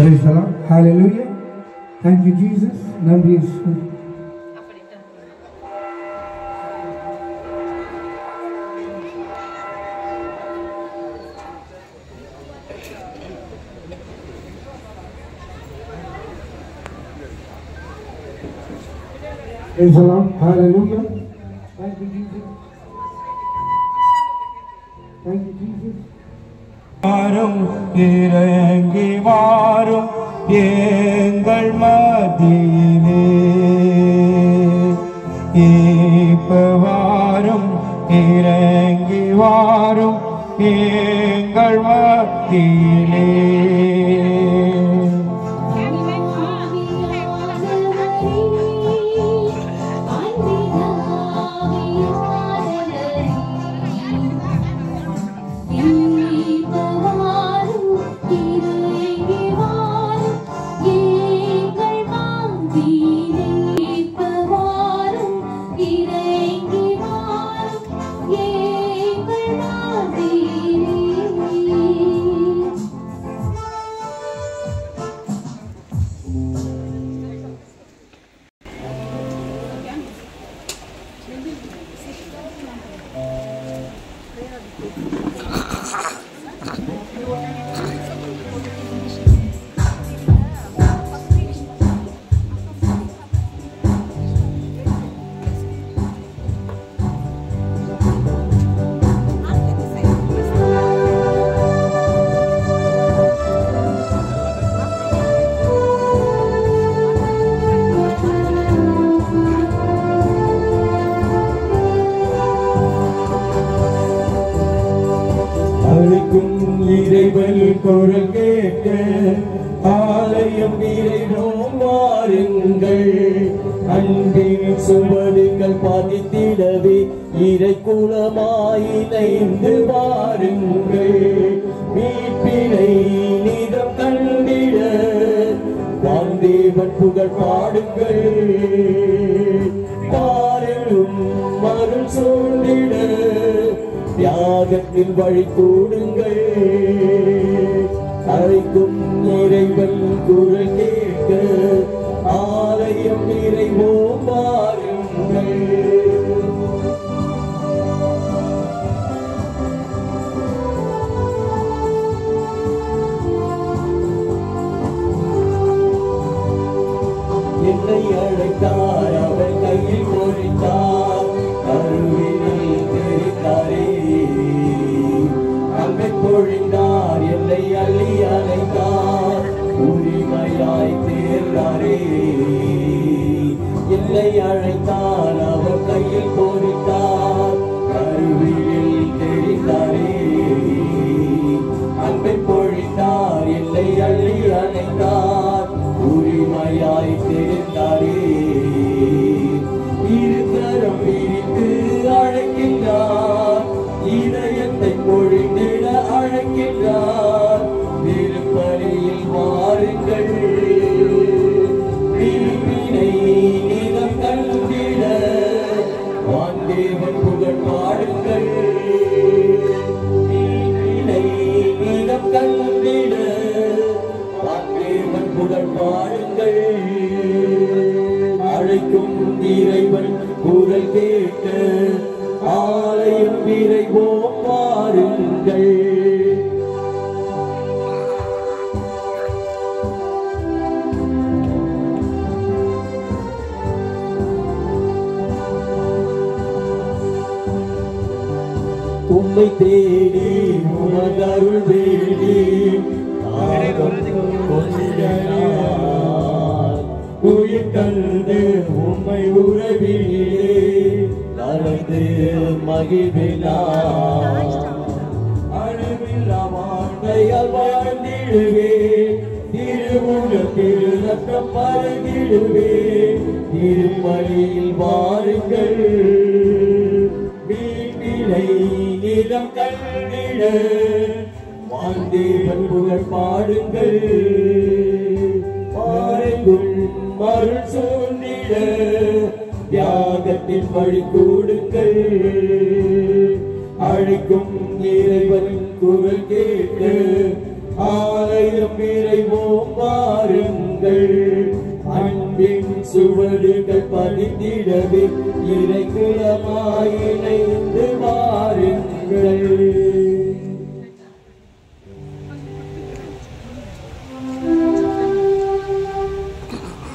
Praise the Lord. Hallelujah. Thank you, Jesus. நன்றி இயேசு. Praise the Lord. Hallelujah. Thank you, Jesus. Thank you, Jesus. வாரும் இறங்கி வாரும் எங்கள் மத்தியிலே இப்ப வாரும் இறங்கி வாரும் எங்கள் மத்தியிலே குரல் கேட்க ஆலயம் நிறைவோம் வாருங்கள் அன்பின் சுவடுகள் பதித்திடவே இறை குலமாயினைந்து வாருங்கள் மீட்பினை நிதம் கண்டிட வாந்தேவன் புகழ் பாடுங்கள் பாருளும் மருள் சூழ்ந்திட தியாகத்தில் வழி கூடுங்கள் அழைக்கும் இறைவன் குரல் கேட்க ஆலயம் நிறைவோம் வாருங்கள் என்னை அழைத்தார் அவர் கையில் பொறித்தார் கருவினில் தெரிந்தாரே அன்பை பொழிந்தார் என்னை அள்ளி அழைத்தார் உரிமையாய் தேர்ந்தாரே என்னை அழைத்தார் அவர் கையில் பொறித்தார் கருவினில் தெரிந்தாரே அன்பை பொழிந்தார் என்னை அள்ளி அழைத்தார் உரிமையாய் தெரிந்தாரே இருதரம் பிரித்து அழைக்கின்றார் இதயத்தை பொழிந்திட அழைக்கின்றார் திருப்பலியில் வாருங்கள் பிரிவினை நிதம் கண்டிட வாந்தேவன் புகழ் பாடுங்கள் பிரிவினை நிதம் கண்டிட வாந்தேவன் புகழ் பாடுங்கள் அழைக்கும் இறைவன் குரல் கேட்க ஆலயம் விரைவோம் வாருங்கள் உம்மை தேடி உமதருள் வேண்டி உயிர் தந்து உம்மை உறவிலே கலந்து மகிழ்வினார் அணுவில்லா வாழ்க்கையால் வாழ்ந்திடுவே திருவுள்ள திருநத்தம் பருகிடுவே திருப்பலியில் வாருங்கள் வீட்டிலை நிலம் கண்டிட வாந்தேவன் புகழ் பாடுங்கள் பாருங்கள் மருள் சூழ்ந்திட தியாகத்தின் வழி கூடுங்கள் அழைக்கும் இறைவன் குரல் கேட்டு ஆலயம் நிறைவோம் வாருங்கள். அன்பின் சுவடுகள் பதித்திடவே இறைக்குலமாய் இணைந்து வாருங்கள்.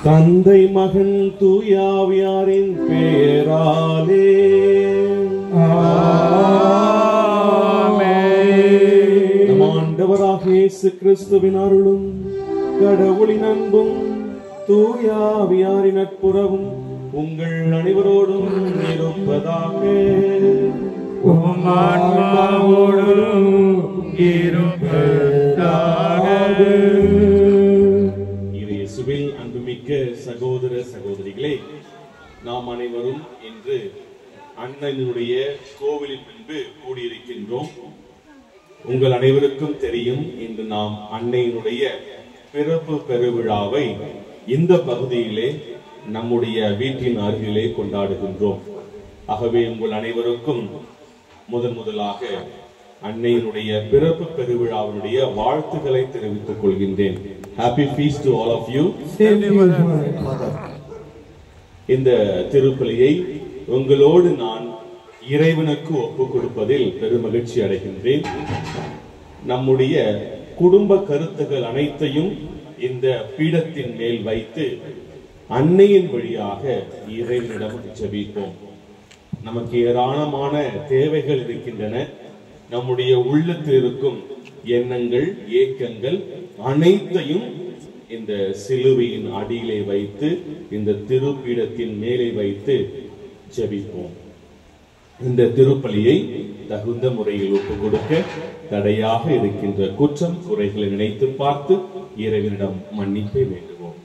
தந்தை மகன் தூயாவியாரின் பெயராலே நம் ஆண்டவராகிய இயேசு கிறிஸ்துவின் அருளும் கடவுளின் அன்பும் தூயாவியாரின் நட்புறவும் உங்கள் அனைவரோடும் இருப்பதாக. உம் ஆன்மாவோடும் இருப்பதாக. இயேசுவில் அன்புமிக்க சகோதர சகோதரிகளே, நாம் அனைவரும் இன்று அன்னையினுடைய கோவிலின் முன்பு கூடியிருக்கின்றோம். உங்கள் அனைவருக்கும் தெரியும், இன்று நாம் அன்னையினுடைய பிறப்பு பெருவிழாவை இந்த பகுதியிலே நம்முடைய வீட்டின் அருகிலே கொண்டாடுகின்றோம். ஆகவே உங்கள் அனைவருக்கும் முதலாக அன்னையினுடைய பிறப்பு பெருவிழாவினுடைய வாழ்த்துக்களை தெரிவித்துக் கொள்கின்றேன். Happy feast to all of you. இந்த திருப்பலியை உங்களோடு நான் இறைவனுக்கு ஒப்புக் கொடுப்பதில் பெருமகிழ்ச்சி அடைகின்றேன். நம்முடைய குடும்ப கருத்துக்கள் அனைத்தையும் இந்த பீடத்தின் மேல் வைத்து அன்னையின் வழியாக இறைவனிடம் ஜெபிப்போம். நமக்கு ஏராளமான தேவைகள் இருக்கின்றன. நம்முடைய உள்ளத்தில் இருக்கும் எண்ணங்கள், ஏக்கங்கள் அனைத்தையும் இந்த சிலுவையின் அடியிலே வைத்து, இந்த திருப்பீடத்தின் மேலே வைத்து ஜெபிப்போம். இந்த திருப்பலியை தகுந்த முறையில் ஒப்புக் கொடுக்க தடையாக இருக்கின்ற குற்றம் குறைகளை நினைத்து பார்த்து இறைவனிடம் மன்னிப்பை வேண்டுவோம்.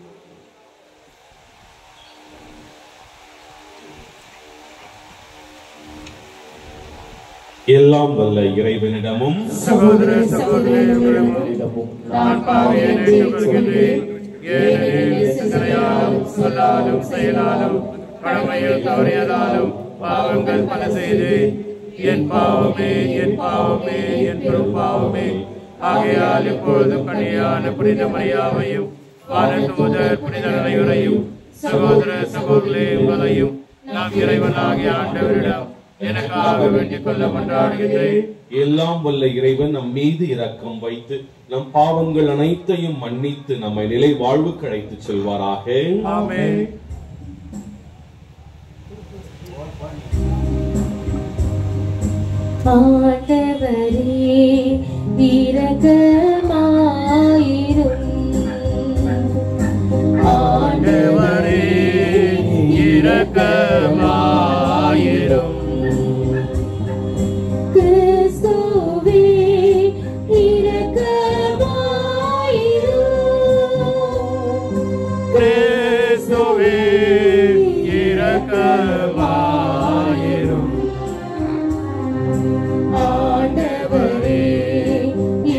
எல்லாம் வல்ல இறைவனிடமும் சகோதர சகோதரிகளிடமும் நான் பாவியை ஏற்றுக்கொள்கிறேன். ஏனெனில் சிந்தனையாலும் சொல்லாலும் செயலாலும் கடமையில் தவறியதாலும் பாவங்கள் பல செய்து என் பாவமே என் பாவமே என் பெரும் பாவமே. ஆகையால் இப்பொழுதும் கன்னியான புனித மரியாவையும் வானதூதர் புனித அனைவரையும் சகோதர சகோதரிகளே உங்களையும் நாம் இறைவனாகிய ஆண்டவரிடம் எனக்காக வேண்டிக் கொள்ள கொண்டாடுகின்றேன். எல்லாம் வல்ல இறைவன் நம் மீது இரக்கம் வைத்து நம் பாவங்கள் அனைத்தையும் மன்னித்து நம்மை நிலை வாழ்வுக்கு அழைத்து செல்வாராக. ஆமென். ஆண்டவரே இரக்கமாயிரும். ஆண்டவரே இரக்கமாயிரும். கிறிஸ்துவே இரக்கமாயிரும். கிறிஸ்துவே இரக்கமாயிரும். ஆண்டவரே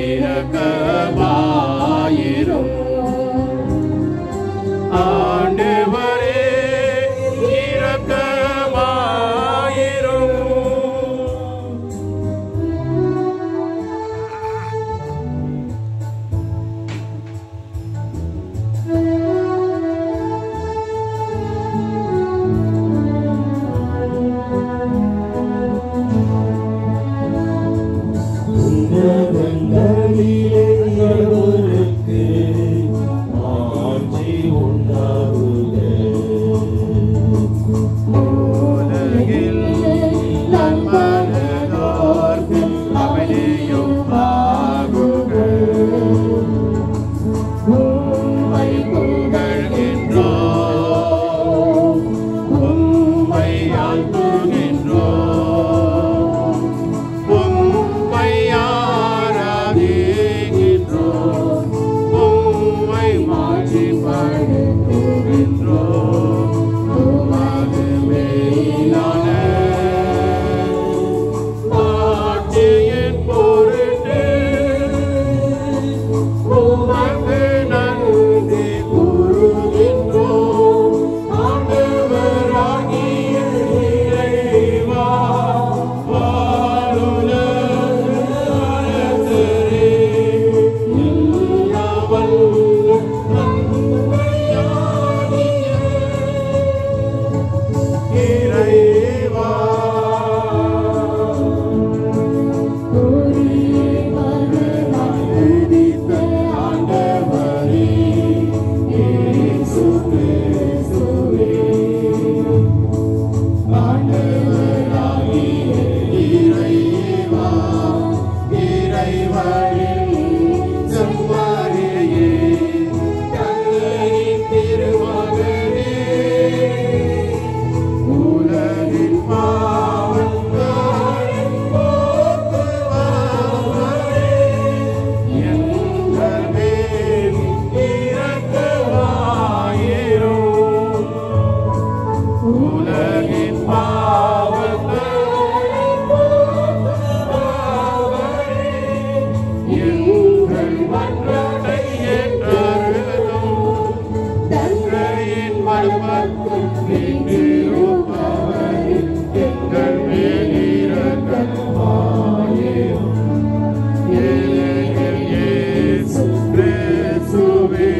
இரக்கமாயிரும். ஆண்டவரே இரக்கமாயிரும். மறுபக்கம் வீற்றிருப்பவரே, எங்கள் மேல் இரக்கமாயிரும். ஏழைகள் இயேசு கிறிஸ்துவே,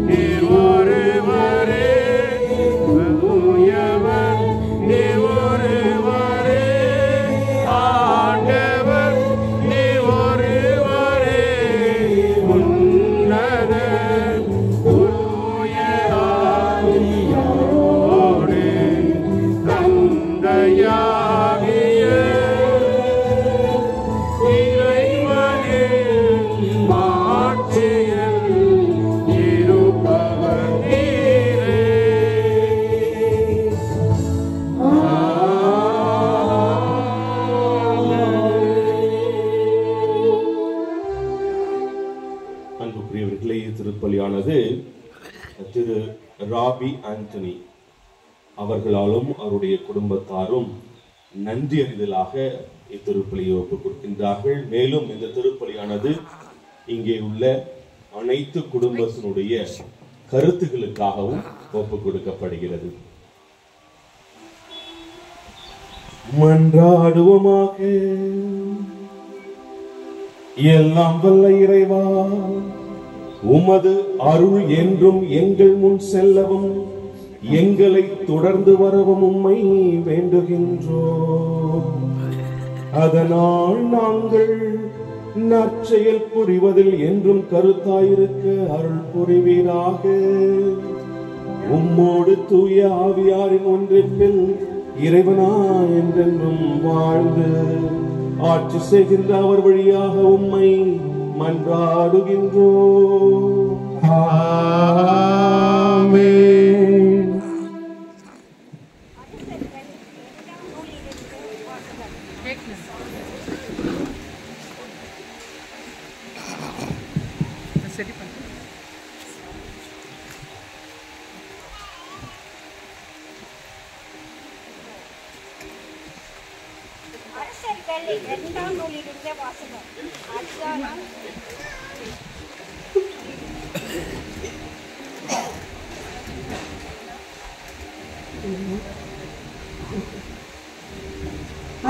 நீர் ஒருவரே, தூயவர் நீர் ஒருவரே, ஆண்டவர் நீர் ஒருவரே, உன்னத தூய ஆவியோடு தந்தையாகிய இறைவனின் மாட்சியில் இருப்பவர் நீரே. அன்புக்குரியவர்களே, திருப்பலியானது திரு ராபி ஆண்டனி அவர்களாலும் அவருடைய குடும்பத்தாரும் நன்றி அறிதலாக இத்திருப்பலியை ஒப்புக் கொடுக்கின்றார்கள். மேலும் இந்த திருப்பலியானது இங்கே உள்ள அனைத்து குடும்பத்தினுடைய கருத்துக்களுக்காகவும் ஒப்புக் கொடுக்கப்படுகிறது. மன்றாடுவோமாக. எல்லாம் வல்ல இறைவா, உமது அருள் என்றும் எங்கள் முன் செல்லவும் எங்களை தொடர்ந்து வரவும் உம்மை வேண்டுகின்றோம். அதனால் நாங்கள் நற்செயல் புரிவதில் என்றும் கருத்தாயிருக்க அருள் புரிவீராக. உம்மோடு தூய ஆவியாரின் ஒன்றிப்பில் இறைவனா என்றென்றும் வாழ்ந்து ஆட்சி செய்கின்ற அவர் வழியாக உம்மை மன்றாடுகின்றோம். ஆமென். அரசர்கள் 2ஆம் நூலிலிருந்து வாசகம். அதிகாரம்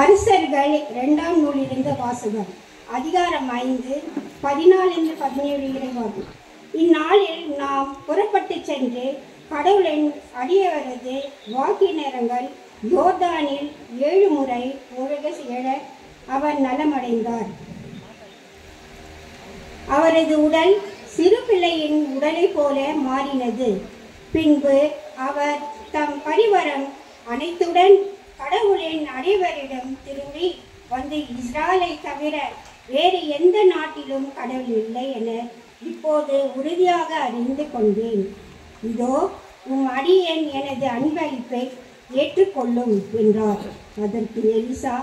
அரசர்கள் 2ஆம் நூலிலிருந்து வாசகம். அதிகாரம் 5, 14-17 இறைவாக்கு. இந்நாளில் நாம் புறப்பட்டு சென்று கடவுளின் அடியவரது வாக்கினரங்கள் யோர்தானில் 7 முறை முழுக எழ அவர் நலமடைந்தார். அவரது உடல் சிறு பிள்ளையின் உடலை போல மாறினது. பின்பு அவர் தம் பரிவரம் அனைத்துடன் கடவுளின் அனைவரிடம் திரும்பி வந்து, இஸ்ராயலை தவிர வேறு எந்த நாட்டிலும் கடவுள் இல்லை என இப்போது உறுதியாக அறிந்து கொண்டேன். இதோ உம் அடியேன் எனது அன்பளிப்பை ஏற்றுக்கொள்ளும் என்றார். அதற்கு எலிசா,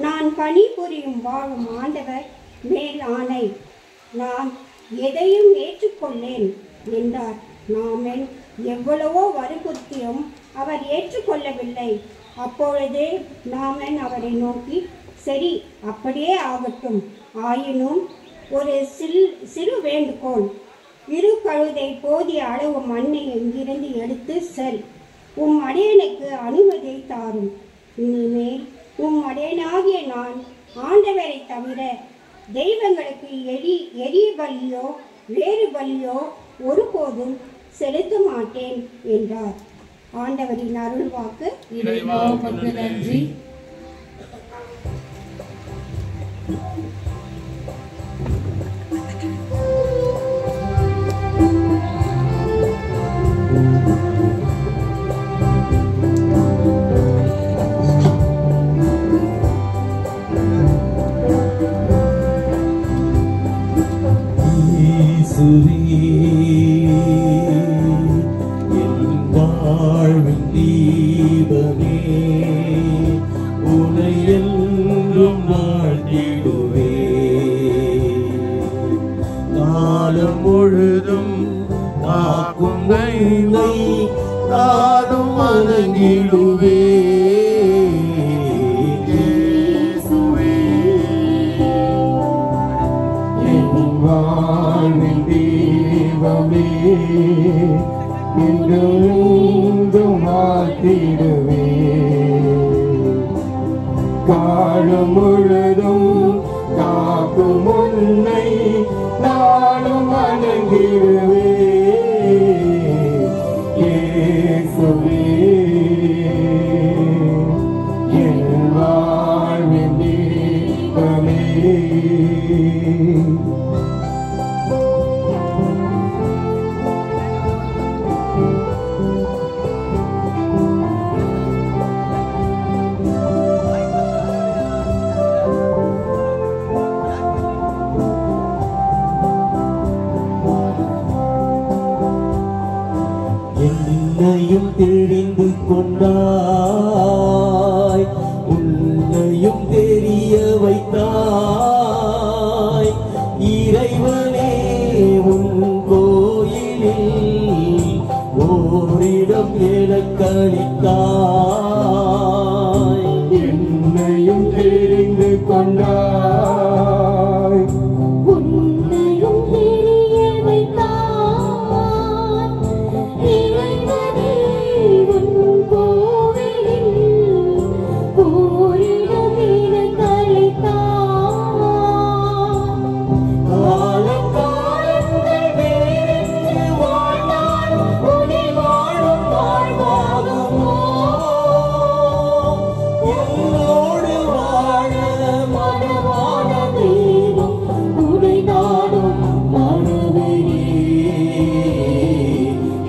நான் பணிபுரியும் வாழும் ஆண்டவர் மேல் ஆணை, நான் எதையும் ஏற்றுக்கொள்ளேன் என்றார். நாமன் எவ்வளவோ வற்புறுத்தியும் அவர் ஏற்றுக்கொள்ளவில்லை. அப்பொழுது நாமன் அவரை நோக்கி, சரி, அப்படியே ஆகட்டும். ஆயினும் ஒரு சிறு வேண்டுகோள், 2 கழுதை போதிய அளவு மண்ணை இங்கிருந்து எடுத்து செல். உம் அடியனுக்கு அனுமதியை தாரும். இனிமேல் உம் அடியனாகிய நான் ஆண்டவரை தவிர தெய்வங்களுக்கு எரிய பலியோ வேறு பலியோ ஒருபோதும் செலுத்த மாட்டேன் என்றார். ஆண்டவரின் அருள்வாக்கு. இறைவா உமக்கு நன்றி. முழுதும் காக்கும் தெய்வம் நானும் வணங்கிடுவே. என் வாழ்வின் தெய்வமே, என் மீண்டும் மாற்றிடுவே காலம் முழுதும் காக்கும் உன்னை நானும் வணங்கிடுவே இயேசுவே என் வாழ்வின் தீபமே என்னையும் தெரிந்து கொண்டாய் உன்னையும் தெரிய வைத்தாய் இறைவனே உன் கோயிலில் ஓரிடம் எனக்களித்தாய் என்னையும் தெரிந்து கொண்டாய் உன்னையும் தெரிய வைத்தாய் இறைவனே உன் கோவிலில் ஓரிடம் எனக்களித்தாய் காலங்கள் வேறென்று வாழ்ந்தால் உன்னை வாழும் வாழ்வாகுமோ என்னோடு வாழ மனமான தெய்வம் உன்னை நாடும் மனதையே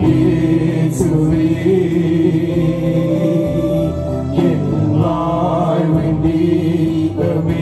இயேசுவே என் வாழ்வின் தீபமே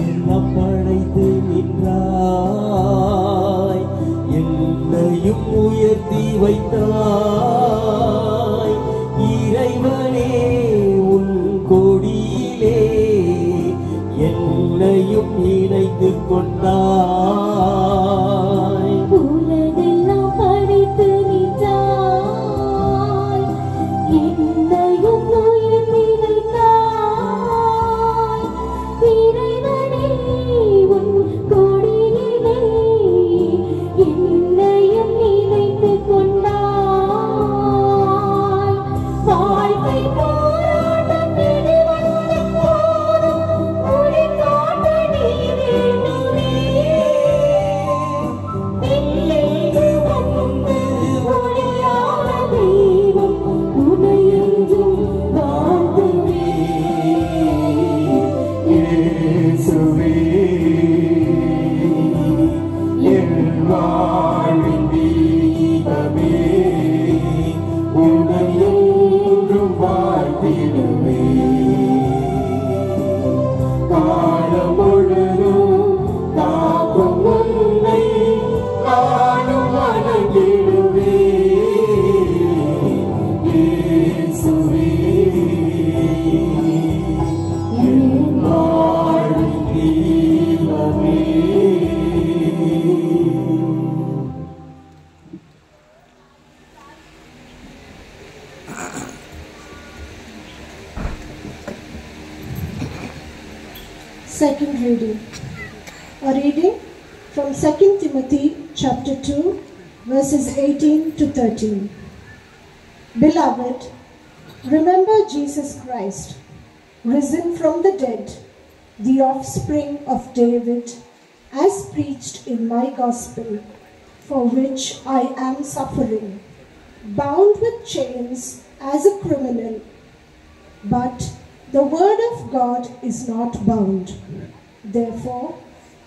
எல்லாம் படைத்து நின்றாய் என்னையும் உயர்த்தி வைத்தாய் இறைவனே உன் கொடியிலே என்னையும் இணைத்து கொண்டாய் உலகெல்லாம் படைத்து நின்றாய் என்னையும் உயர்த்தி வைத்தாய் இறைவனே உன் கொடியிலே என்னையும் நினைத்துக் கொண்டாய் வாழ்க்கை போராட்டம் இது வந்த போதும் ஒளி காட்ட நீ வேண்டுமே இல்லென்று வந்து ஒளியான தெய்வம் உன்னை என்றும் வாழ்த்துவே இயேசுவே என் வாழ்வின் தீபமே உன்னை என்றும் வாழ்த்திடுவே காலம் முழுதும் காக்கும் உன்னை நானும் வணங்கிடுவே இயேசுவே என் வாழ்வின் தீபமே Second reading. A reading from 2 Timothy chapter 2 verses 18 to 13. Beloved, remember Jesus Christ, risen from the dead, the offspring of David, as preached in my gospel, for which I am suffering, bound with chains as a criminal. But the word of God is not bound. Therefore,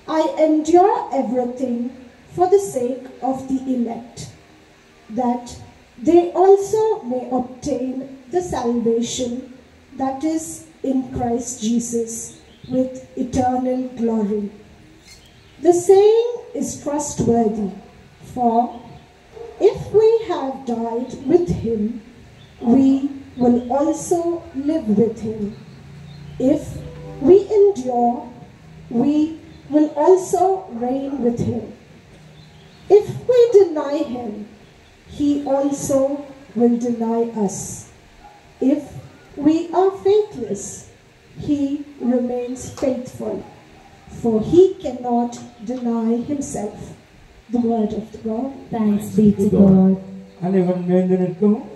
I endure everything for the sake of the elect, that they also may obtain the salvation that is in Christ Jesus with eternal glory. The saying is trustworthy, for if we have died with him, we will also live with him. If we endure, we will also reign with him. If we deny him, he also will deny us. If we are faithless, he remains faithful, for he cannot deny himself. The word of the God. Thanks be to God. அனைவரும் எழுந்து நிற்கவும்.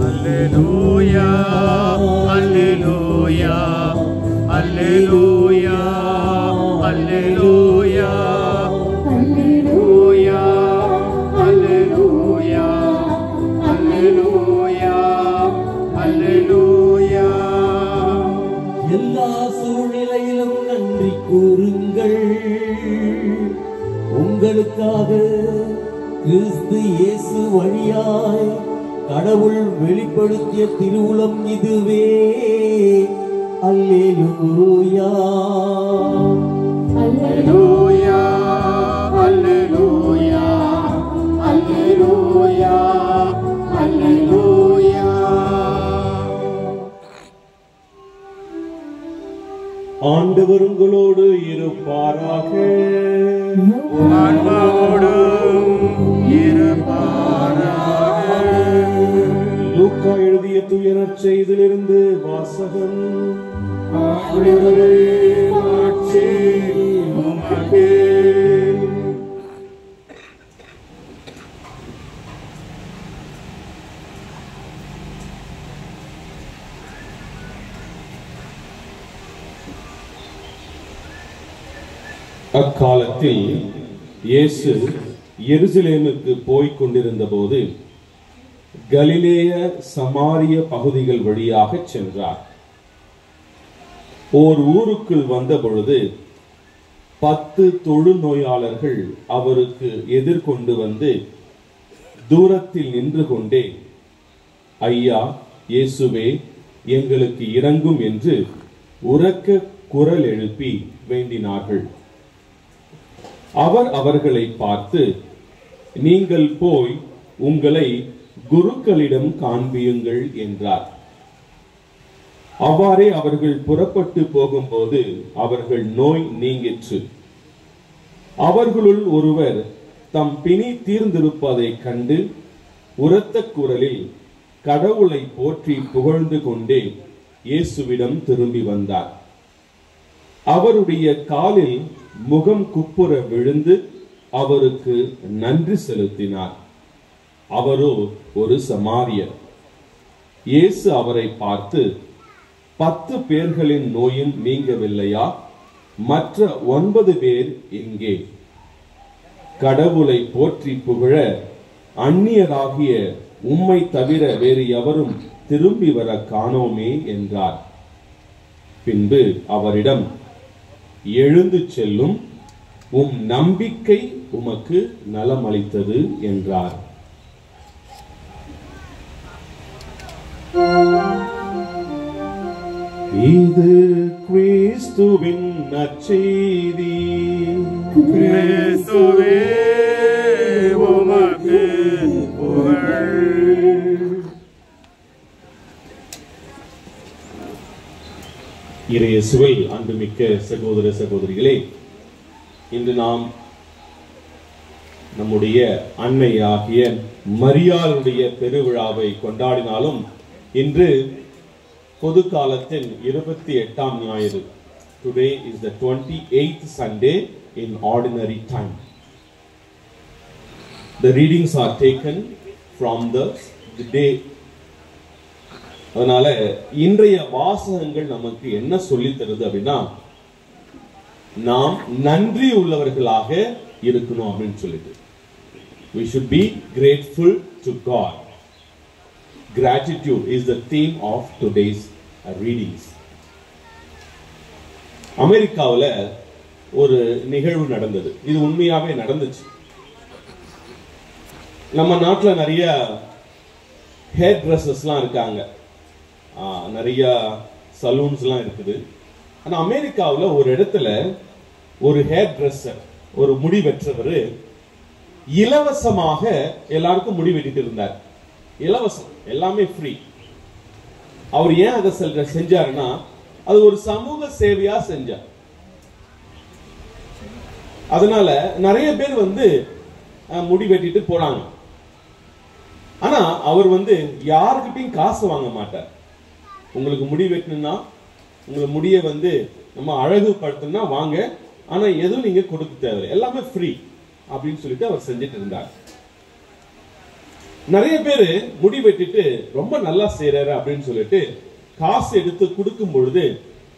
Alleluia, Alleluia, Alleluia, Alleluia, Alleluia, Alleluia, Alleluia, Alleluia. எல்லா சூழ்நிலையிலும் நன்றி கூறுங்கள். உங்களுக்காக கிறிஸ்து இயேசு வழியாய் கடவுள் வெளிப்படுத்திய திருவுளம் இதுவே. அல்லேலூயா, Alleluia, Alleluia, Alleluia, Alleluia. ஆண்டவர் உங்களோடு இருப்பாராக. ஆன்மாவோடும் இருப்பாராக. லூக்கா எழுதிய தூய நற்செய்தியிலிருந்து வாசகம். ஆண்டவரே, மாட்சி உமக்கே. அக்காலத்தில் இயேசு எருசலேமுக்கு போய்க் கொண்டிருந்த போது கலிலேய சமாரிய பகுதிகள் வழியாக சென்றார். ஓர் ஊருக்குள் வந்த பொழுது 10 தொழுநோயாளர்கள் அவருக்கு எதிர்கொண்டு வந்து தூரத்தில் நின்று கொண்டே, ஐயா இயேசுவே, எங்களுக்கு இரங்கும் என்று உரக்க குரல் எழுப்பி வேண்டினார்கள். அவர் அவர்களை பார்த்து, நீங்கள் போய் உங்களை குருக்களிடம் காண்பியுங்கள் என்றார். அவ்வாறே அவர்கள் புறப்பட்டு போகும்போது அவர்கள் நோய் நீங்கிற்று. அவர்களுள் ஒருவர் தம் பிணி தீர்ந்திருப்பதைக் கண்டு உரத்த குரலில் கடவுளை போற்றி புகழ்ந்து கொண்டே இயேசுவிடம் திரும்பி வந்தார். அவருடைய காலில் முகம் குப்புற விழுந்து அவருக்கு நன்றி செலுத்தினார். அவரோ ஒரு சமாரியர். இயேசு அவரை பார்த்து, 10 பேர்களின் நோயும் நீங்கவில்லையா? மற்ற 9 பேர் எங்கே? கடவுளை போற்றி புகழ அந்நியராகிய உம்மை தவிர வேறு எவரும் திரும்பி வர காணோமே என்றார். பின்பு அவரிடம், எழுந்து செல்லும், உம் நம்பிக்கை உமக்கு நலமளித்தது என்றார். இது கிறிஸ்துவின் நற்செய்தி. கிறிஸ்துவே, உமக்கு புகழ். இறையேசுவில் அன்புமிக்க சகோதர சகோதரிகளே, இன்று நாம் நம்முடைய அன்னையாகிய மரியாளுடைய பெருவிழாவை கொண்டாடினாலும் இன்று பொது காலத்தின் 28ஆம் ஞாயிறு. Today is the 28th Sunday in ordinary time. The readings are taken from the day. அதனால இன்றைய வாசகங்கள் நமக்கு என்ன சொல்லி தருது அப்படின்னா, நாம் நன்றி உள்ளவர்களாக இருக்கணும் அப்படின்னு சொல்லிட்டு. We should be grateful to God. Gratitude is the theme of today's readings. அமெரிக்காவில் ஒரு நிகழ்வு நடந்தது. இது உண்மையாவே நடந்துச்சு. நம்ம நாட்டில் நிறைய ஹேர் ட்ரெஸ்ஸஸ்லாம் இருக்காங்க, நிறைய சலூன்ஸ்லாம் இருக்குது. ஆனா அமெரிக்காவுல ஒரு இடத்துல ஒரு ஹேர் ட்ரெஸ்ஸர், ஒரு முடி வெற்றவர் இலவசமாக எல்லாருக்கும் முடி வெட்டிட்டு இருந்தார். இலவசம், எல்லாமே ஃப்ரீ. அவர் ஏன் அதை செஞ்சாருன்னா அது ஒரு சமூக சேவையா செஞ்சார். அதனால நிறைய பேர் முடி வெட்டிட்டு போனாங்க. ஆனா அவர் யாருக்கிட்டையும் காசு வாங்க மாட்டார். உங்களுக்கு முடி வெட்டணும்னா, உங்களை முடிய நம்ம அழகுபடுத்தணும்னா வாங்க, ஆனா எதுவும் நீங்க கொடுக்க தேவையில்லை, எல்லாமே ஃப்ரீ அப்படின்னு சொல்லிட்டு அவர் செஞ்சுட்டு இருந்தார். நிறைய பேரு முடி வெட்டிட்டு ரொம்ப நல்லா செய்யறாரு அப்படின்னு சொல்லிட்டு காசு எடுத்து கொடுக்கும் பொழுது,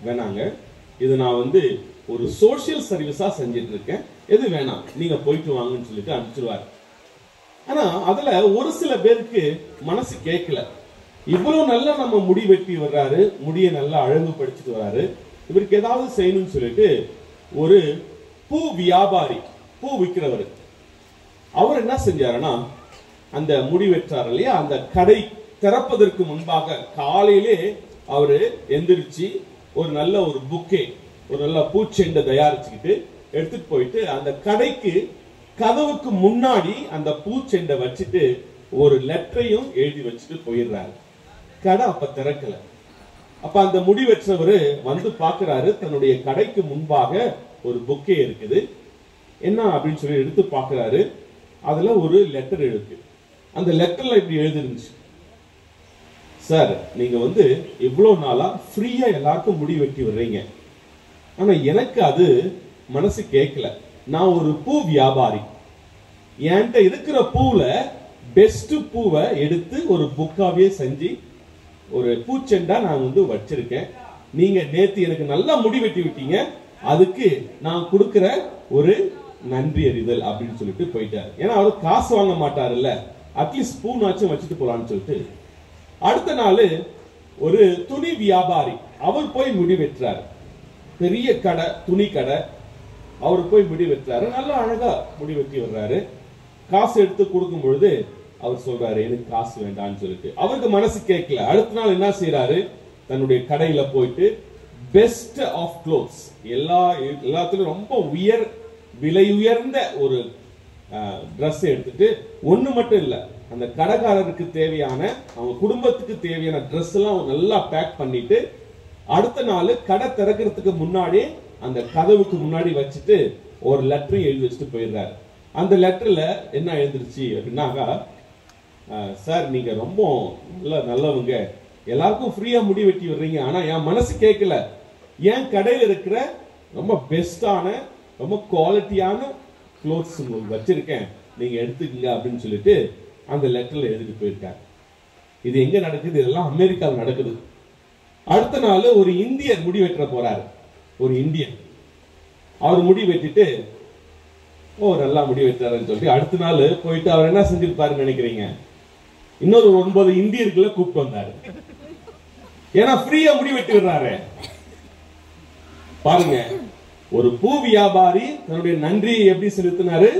வேணாங்க, இது நான் ஒரு சோசியல் சர்வீஸா செஞ்சிட்டு இருக்கேன், எது வேணாம், நீங்க போயிட்டு வாங்கன்னு சொல்லிட்டு அனுப்பிச்சிருவாரு. ஆனா அதுல ஒரு சில பேருக்கு மனசு கேட்கல. இவ்வளவு நல்லா நம்ம முடி வெட்டி வர்றாரு, முடியை நல்லா அழகுபடுத்திட்டு வர்றாரு, இவருக்கு ஏதாவது செய்யணும்னு சொல்லிட்டு ஒரு பூ வியாபாரி, பூ விற்கிறவர், அவர் என்ன செஞ்சாருன்னா, அந்த முடி வெற்றார் இல்லையா, அந்த கடை திறப்பதற்கு முன்பாக காலையிலே அவரு எந்திரிச்சு ஒரு நல்ல ஒரு புக்கே, ஒரு நல்ல பூச்செண்டை தயாரிச்சுக்கிட்டு எடுத்துட்டு போயிட்டு அந்த கடைக்கு கதவுக்கு முன்னாடி அந்த பூச்செண்டை வச்சுட்டு ஒரு லெட்டரையும் எழுதி வச்சுட்டு போயிடுறாரு. கடை அப்ப திறக்கல. அப்ப அந்த முடி வெற்றவர் பாக்குறாரு, தன்னுடைய கடைக்கு முன்பாக ஒரு புக்கே இருக்குது. என்ன அப்படின்னு சொல்லி எடுத்து பாக்குறாரு, அதுல ஒரு லெட்டர் இருக்கு. அந்த லெட்டர்ல இப்படி எழுதிருந்துச்சு, சார், நீங்க இவ்வளவு நாளா ஃப்ரீயா எல்லாருக்கும் முடி வெட்டி வர்றீங்க, ஆனா எனக்கு அது மனசு கேட்கல. நான் ஒரு பூ வியாபாரி, என்கிட்ட இருக்கிற பூல பெஸ்ட் பூவை எடுத்து ஒரு புக்காவே செஞ்சு ஒரு பூச்செண்டா நான் வச்சிருக்கேன். நீங்க நேத்து எனக்கு நல்லா முடி வெட்டி விட்டீங்க, அதுக்கு நான் கொடுக்கிற ஒரு நன்றி அறிதல் அப்படின்னு சொல்லிட்டு போயிட்டாரு. ஏன்னா அவர் காசு வாங்க மாட்டாருல்ல, அட்லீஸ்ட் பூனாச்சும் வச்சுட்டு போலான்னு சொல்லிட்டு. அடுத்த நாள் ஒரு துணி வியாபாரி, அவர் போய் முடி வெட்டுறாரு. பெரிய கடை, துணி கடை, அவர் போய் முடி வெட்டுறாரு. நல்லா அழகா முடி வெட்டி வர்றாரு. காசு எடுத்து கொடுக்கும் பொழுது அவர் சொல்றாரு, எனக்கு காசு வேண்டாம்னு சொல்லிட்டு. அவருக்கு மனசு கேட்கல. அடுத்த நாள் என்ன செய்யறாரு, தன்னுடைய கடையில போயிட்டு பெஸ்ட் ஆஃப் க்ளோத்ஸ், எல்லாத்துலயும் ரொம்ப விலை உயர்ந்த ஒரு ட்ரெஸ் எடுத்துட்டு, ஒண்ணு மட்டும் இல்ல, அந்த கடைக்காரருக்கு தேவையான, அவங்க குடும்பத்துக்கு தேவையான ட்ரெஸ் எல்லாம் நல்லா பேக் பண்ணிட்டு, அடுத்த நாள் கடை திறக்கிறதுக்கு முன்னாடி அந்த கதவுக்கு முன்னாடி வச்சுட்டு ஒரு லெட்டர் எழுதி வச்சுட்டு போயிடுறாரு. அந்த லெட்டர்ல என்ன எழுதிருச்சு அப்படின்னாக்கா, சார், நீங்க ரொம்ப நல்லவங்க, எல்லாருக்கும் ஃப்ரீயா முடி வெட்டி வர்றீங்க, ஆனா என் மனசு கேட்கல, என் கடையில் இருக்கிற ரொம்ப பெஸ்டான, ரொம்ப குவாலிட்டியான க்ளோத்ஸ் வச்சிருக்கேன், நீங்க எடுத்துக்கங்க அப்படின்னு சொல்லிட்டு அந்த லெட்டர்ல எழுதிட்டு போயிருக்காரு. இது எங்க நடக்குது? இதெல்லாம் அமெரிக்காவில் நடக்குது. அடுத்த நாள் ஒரு இந்தியர் முடி வெட்ட போறாரு. ஒரு இந்தியன், அவர் முடி வெட்டிட்டு, ஓ நல்லா முடி வெட்டாருன்னு சொல்லி அடுத்த நாள் போயிட்டு அவர் என்ன செஞ்சிருப்பாருன்னு நினைக்கிறீங்க? இன்னொரு 9 இந்தியர்களை கூப்பிட்டு வந்தாரு. ஏன்னா ஃப்ரீயா முடி வெட்டி விடுறாரு. பாருங்க, ஒரு பூ வியாபாரி தன்னுடைய நன்றியை எப்படி செலுத்தினாரு?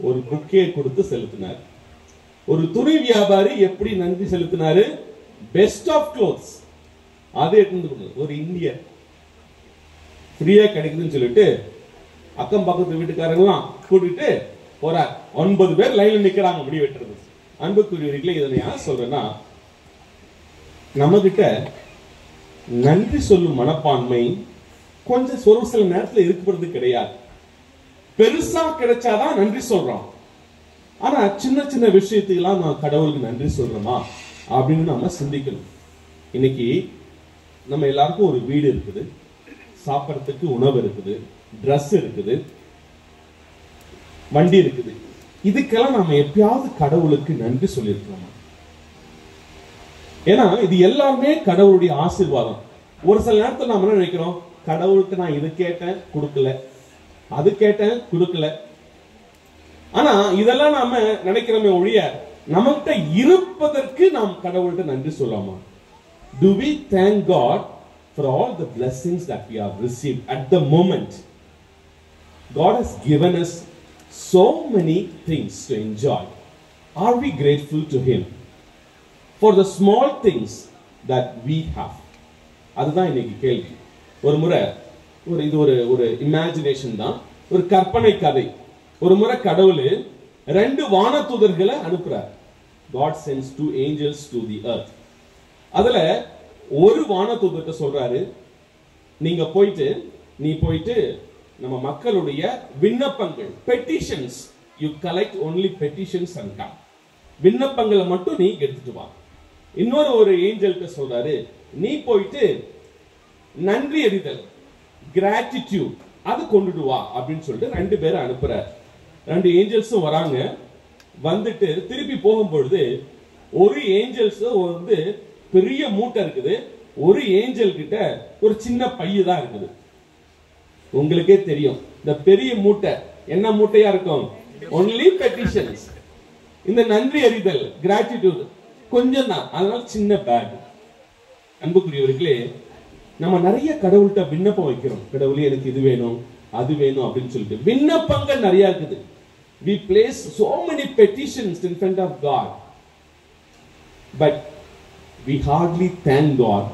ஒரு புக்கே கொடுத்து செலுத்தினார். ஒரு துணி வியாபாரி எப்படி நன்றி செலுத்தினாரு? பெஸ்ட் ஆஃப் க்ளோத்ஸ் அதை எடுத்து. ஒரு இந்தியர் ஃப்ரீயா கிடைக்குதுன்னு சொல்லிட்டு அக்கம் பக்கத்து வீட்டுக்காரங்களாம் கூட்டிட்டு போறார். 9 பேர் லைன்ல நிக்கிறாங்க முடி வெட்டுறது. அன்புக்குரியவர்களே, இதை யார் சொல்றேன்னா, நம்ம கிட்ட நன்றி சொல்லும் மனப்பான்மை கொஞ்சம் ஒரு சில நேரத்தில் இருக்கப்படுறது கிடையாது. பெருசா கிடைச்சாதான் நன்றி சொல்றோம். ஆனா சின்ன சின்ன விஷயத்துக்கெல்லாம் நான் கடவுளுக்கு நன்றி சொல்றோமா அப்படின்னு நம்ம சிந்திக்கணும். இன்னைக்கு நம்ம எல்லாருக்கும் ஒரு வீடு இருக்குது, சாப்பிட்றதுக்கு உணவு இருக்குது, ட்ரெஸ் இருக்குது, வண்டி இருக்குது. இதுக்கெல்லாம் நாம எப்பயாவது கடவுளுக்கு நன்றி சொல்லியிருக்கோமா? ஏன்னா இது எல்லாமே கடவுளுடைய ஆசீர்வாதம். ஒரு சில நேரத்தில் நாம என்ன நினைக்கிறோம், கடவுளுக்கு நான் இது கேட்டேன் கொடுக்கல, அது கேட்டேன் கொடுக்கல. ஆனா இதெல்லாம் நாம நினைக்கிறோமே ஒழிய, நம்மகிட்ட இருப்பதற்கு நாம் கடவுள்கிட்ட நன்றி சொல்லாமா? Do we thank God for all the blessings that we have received at the moment? God has given us so many things to enjoy. Are we grateful to Him for the small things that we have? அதுதான் இன்னைக்கு கேள்வி. ஒரு முறை இது ஒரு imagination தான், ஒரு கற்பனை கதை. ஒரு முறை கடவுள் 2 வானதூதர்களை அனுப்புறார். God sends 2 angels to the earth. அதுல ஒரு வானதூதர்கிட்ட சொல்றாரு, நீ போயிட்டு நம்ம மக்களுடைய விண்ணப்பங்கள், petitions, you collect only petitions and come. விண்ணப்பங்களை மட்டும் நீ எடுத்துட்டு வா. இன்னொரு ஒரு ஏஞ்சல்கிட்ட சொல்றாரு, நீ போயிட்டு நன்றி அறிதல், gratitude, அது கொண்டுட்டு வா அப்படின்னு சொல்லிட்டு 2 பேரை அனுப்புறார். 2 ஏஞ்சல்ஸும் வராங்க. வந்துட்டு திருப்பி போகும்பொழுது ஒரு ஏஞ்சல்ஸ் வந்து பெரிய மூட்டை இருக்குது, ஒரு ஏஞ்சல் கிட்ட ஒரு சின்ன பைய தான் இருக்குது. உங்களுக்கே தெரியும் இந்த பெரிய மூட்டை என்ன மூட்டையா இருக்கும், only petitions. இந்த நன்றி அறிதல், gratitude கொஞ்சம் தான், அதனால சின்ன பேக். அன்புக்குரியவர்களே, நம்ம நிறைய கடவுள்கிட்ட விண்ணப்பம் வைக்கிறோம். கடவுளே எனக்கு இது வேணும் அது வேணும் அப்படின்னு சொல்லிட்டு விண்ணப்பங்கள் நிறைய இருக்குது. We place so many petitions in front of God, but we hardly thank God